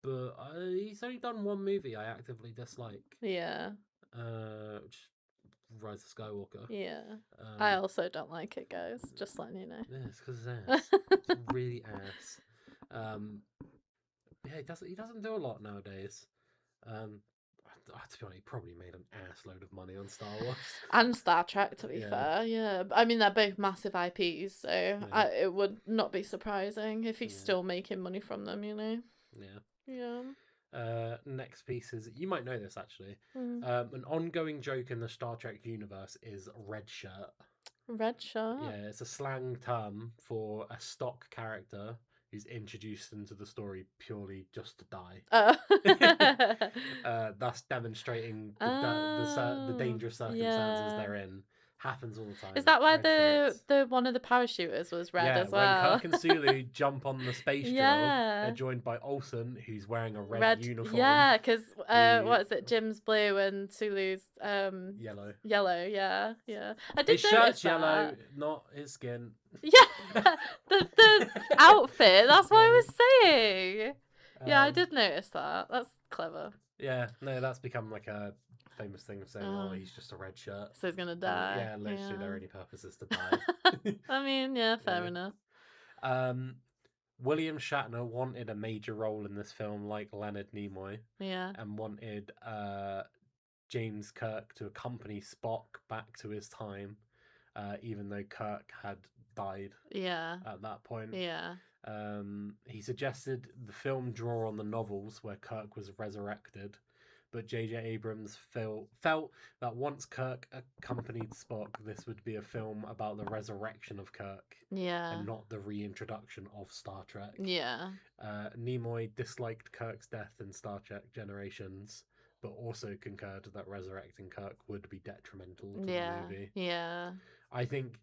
but he's only done one movie I actively dislike. Yeah. Which is Rise of Skywalker. Yeah. I also don't like it, guys. Just letting you know. Yeah, it's because it's ass. It's really ass. Yeah, he doesn't do a lot nowadays. To be honest, he probably made an ass load of money on Star Wars. And Star Trek, to be Yeah. fair, yeah. I mean, they're both massive IPs, so it would not be surprising if he's still making money from them, you know? Yeah. Yeah. Next piece is, you might know this actually. Mm. An ongoing joke in the Star Trek universe is red shirt. Red shirt? Yeah, it's a slang term for a stock character who's introduced into the story purely just to die. Thus demonstrating the dangerous circumstances they're in. Happens all the time. Is that why Red shirts. the one of the parachuters was red as well? When Kirk and Sulu jump on the space drill, they're joined by Olsen, who's wearing a red uniform. Yeah, because what is it? Jim's blue and Sulu's yellow. Yellow, yeah. I did His shirt's that. yellow, not his skin. Yeah, the outfit. That's what I was saying. Yeah, I did notice that. That's clever. Yeah, no, that's become like a famous thing of saying, "Oh, he's just a red shirt, so he's gonna die." Yeah, literally, their only purpose is to die. I mean, yeah, fair enough. William Shatner wanted a major role in this film, like Leonard Nimoy. Yeah, and wanted James Kirk to accompany Spock back to his time, even though Kirk had died. Yeah. At that point. Yeah. He suggested the film draw on the novels where Kirk was resurrected, but J.J. Abrams felt that once Kirk accompanied Spock, this would be a film about the resurrection of Kirk, and not the reintroduction of Star Trek. Yeah. Nimoy disliked Kirk's death in Star Trek Generations, but also concurred that resurrecting Kirk would be detrimental to the movie. Yeah. I think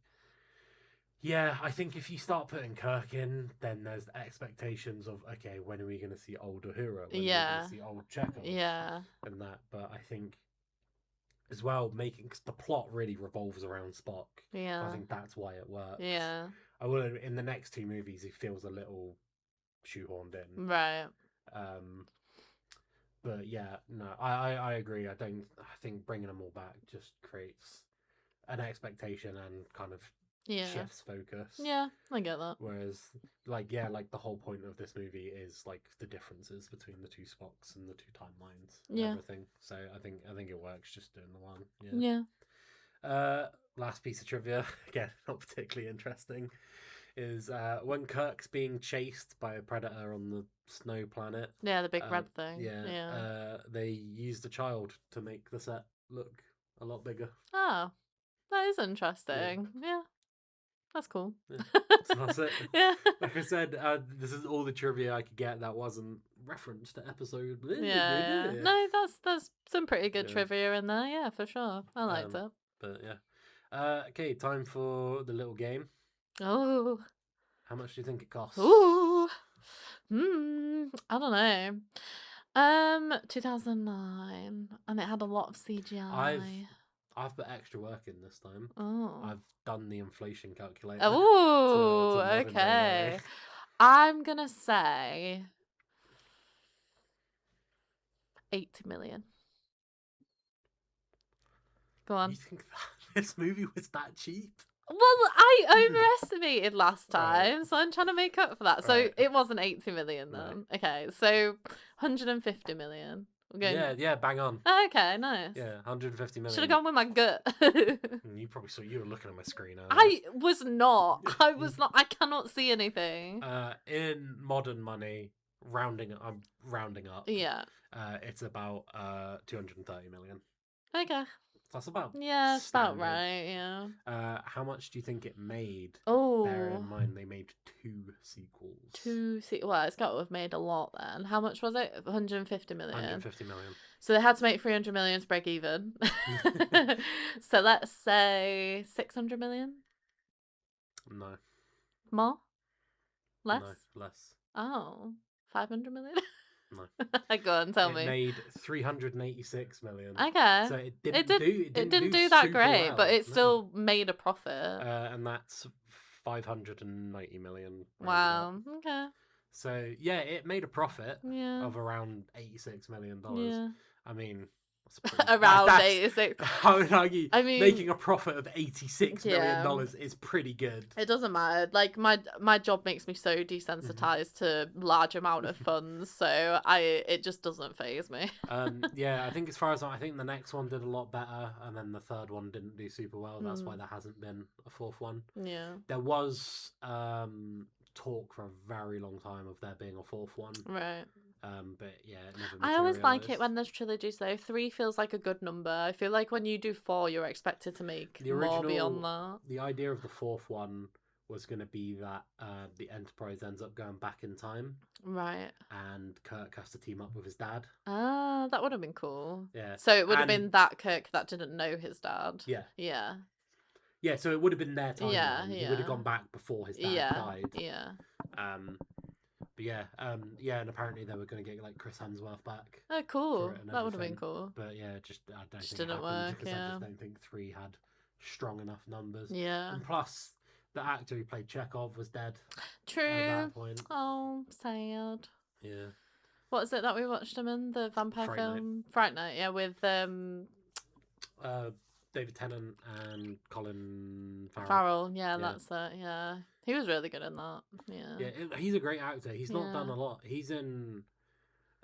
if you start putting Kirk in, then there's expectations of, okay, when are we going to see old Uhura? When are we going to see old Chekhov? Yeah. And that. But I think, as well, cause the plot really revolves around Spock. Yeah. I think that's why it works. Yeah. I will, in the next two movies, he feels a little shoehorned in. Right. But yeah, no, I agree. I think bringing them all back just creates an expectation and kind of shifts focus. Yeah, I get that. Whereas, the whole point of this movie is like the differences between the two Spocks and the two timelines and everything. So I think it works just doing the one. Yeah. Last piece of trivia, again, not particularly interesting, is when Kirk's being chased by a predator on the snow planet. Yeah, the big red thing. They used a child to make the set look a lot bigger. Oh, that is interesting. Yeah. That's cool. Yeah. So that's it. Yeah. Like I said, this is all the trivia I could get that wasn't referenced to episode. Yeah. No, that's some pretty good trivia in there. Yeah, for sure. I liked it. But yeah. Okay, time for the little game. Oh. How much do you think it costs? Ooh. I don't know. 2009, and it had a lot of CGI. I've put extra work in this time. Oh. I've done the inflation calculator. Oh, okay. I'm gonna say 80 million. Go on. You think that this movie was that cheap? Well, I overestimated last time, so I'm trying to make up for that. So it wasn't 80 million then. Right. Okay, so 150 million. Yeah, bang on. Okay, nice. Yeah, 150 million. Should have gone with my gut. You probably saw you were looking at my screen earlier. I was not. I cannot see anything. In modern money, I'm rounding up. Yeah. It's about 230 million. Okay. That's about it's about right. Yeah. How much do you think it made? Oh. Bear in mind they made 2 sequels. Well, it's got to have made a lot then. How much was it? 150 million. 150 million. So they had to make 300 million to break even. So let's say 600 million. No. More? Less? No, less. Oh, 500 million. No. Go on, tell me. It made 386 million. Okay. So it didn't do that great, well, but it still made a profit. And that's 590 million. Wow. Okay. So yeah, it made a profit of around $86 million. Yeah. I mean, Around that's- 86. I would argue I mean, making a profit of $86 yeah. million is pretty good. It doesn't matter. Like my job makes me so desensitized to large amount of funds, so it just doesn't faze me. Yeah, I think as far as I think the next one did a lot better, and then the third one didn't do super well. That's why there hasn't been a fourth one. Yeah. There was talk for a very long time of there being a fourth one. Right. But yeah, it never I always like it materialised. when there's trilogies though. 3 feels like a good number. I feel like when you do 4, you're expected to make The more beyond original- that. The idea of the fourth one was going to be that the Enterprise ends up going back in time, Right. and Kirk has to team up with his dad. Ah, that would have been cool. Yeah. So it would have And- been that Kirk that didn't know his dad. Yeah. Yeah. Yeah, so it would have been their timeline. Yeah, He would have yeah. gone back before his dad Yeah. died. Yeah. But yeah, and apparently they were going to get like Chris Hemsworth back. Oh, cool. it and That would have been everything. cool. But yeah, I don't Just think it didn't happened work, because I yeah. just don't think 3 had strong enough numbers. Yeah. And plus, the actor who played Chekhov was dead at True. that point. Oh, sad. Yeah. What is it that we watched him in? The vampire Fright Night. film? Fright Night, yeah, with David Tennant and Colin Farrell. Farrell. Yeah, Yeah. that's it. Yeah. He was really good in that. Yeah. Yeah, he's a great actor. He's not done Yeah. a lot. He's in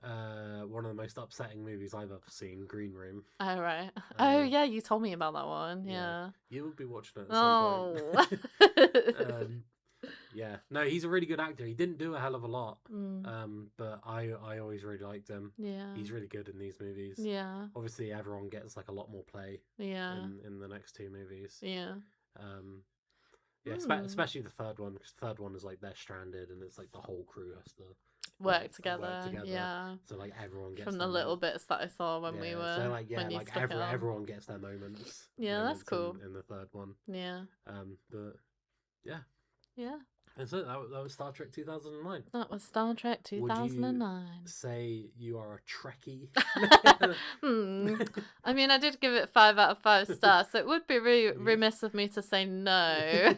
one of the most upsetting movies I've ever seen, Green Room. Oh, right. Uh, Oh, yeah, you told me about that one. yeah. Yeah. You will be watching it at Oh. some point. Yeah. No, he's a really good actor. He didn't do a hell of a lot, but I always really liked him. Yeah. He's really good in these movies. Yeah. Obviously, everyone gets like a lot more play Yeah. in the next 2 movies. Yeah. Yeah, especially the third one, because the third one is like they're stranded and it's like the whole crew has to Work together. Yeah. So like everyone gets From the their little moment. bits that I saw when we were So like when you like stuck it on. everyone gets their moments. Yeah, that's moments cool. in the third one. Yeah. But yeah, Yeah. that's it. That was Star Trek 2009. That was Star Trek 2009. Say you are a Trekkie. I mean, I did give it 5 out of 5 stars, so it would be remiss of me to say no.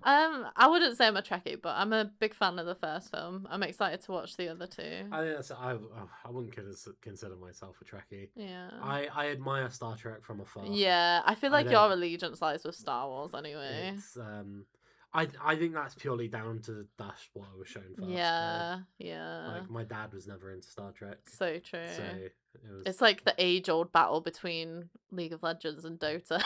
I wouldn't say I'm a Trekkie, but I'm a big fan of the first film. I'm excited to watch the other 2. I think I wouldn't consider myself a Trekkie. Yeah. I admire Star Trek from afar. Yeah, I feel I like don't- your allegiance lies with Star Wars anyway. It's I think that's purely down to that's what I was shown first. Yeah, yeah. Like my dad was never into Star Trek. So true. So it was It's like the age-old battle between League of Legends and Dota.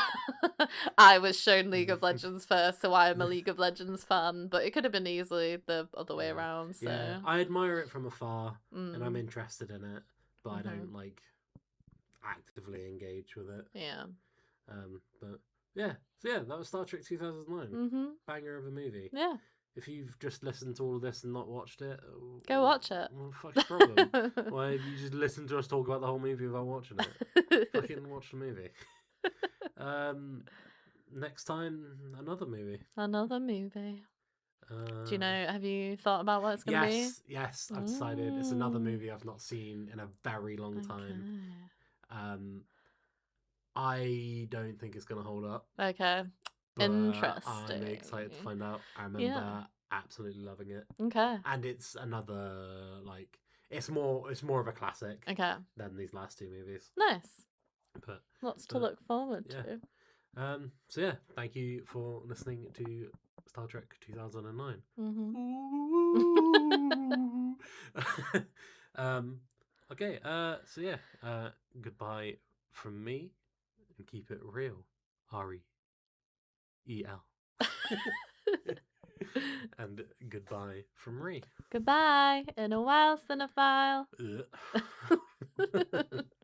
I was shown League of Legends first, so I am a League of Legends fan, but it could have been easily the other way Yeah. around. So Yeah, I admire it from afar and I'm Mm, interested in it, but I don't like actively engage with it. yeah. But yeah, so yeah, that was Star Trek 2009. Mhm. Banger of a movie. Yeah. If you've just listened to all of this and not watched it, Go watch it. What the fuck's your problem? Why have you just listened to us talk about the whole movie without watching it? Fucking watch the movie. Next time, another movie. Another movie. Uh, Do you know? Have you thought about what it's gonna be? Yes, I've decided. It's another Ooh. movie I've not seen in a very long time. Okay. I don't think it's gonna hold up. Okay. But I'm Interesting. excited to find out. I remember Yeah. absolutely loving it, Okay. and it's another like it's more of a classic Okay. than these last 2 movies. Nice. But Lots to But, look forward yeah. to. so yeah, thank you for listening to Star Trek 2009. Okay. So yeah. Goodbye from me, and keep it real. REEL. And goodbye from Ree. Goodbye. In a while, cinephile. Ugh.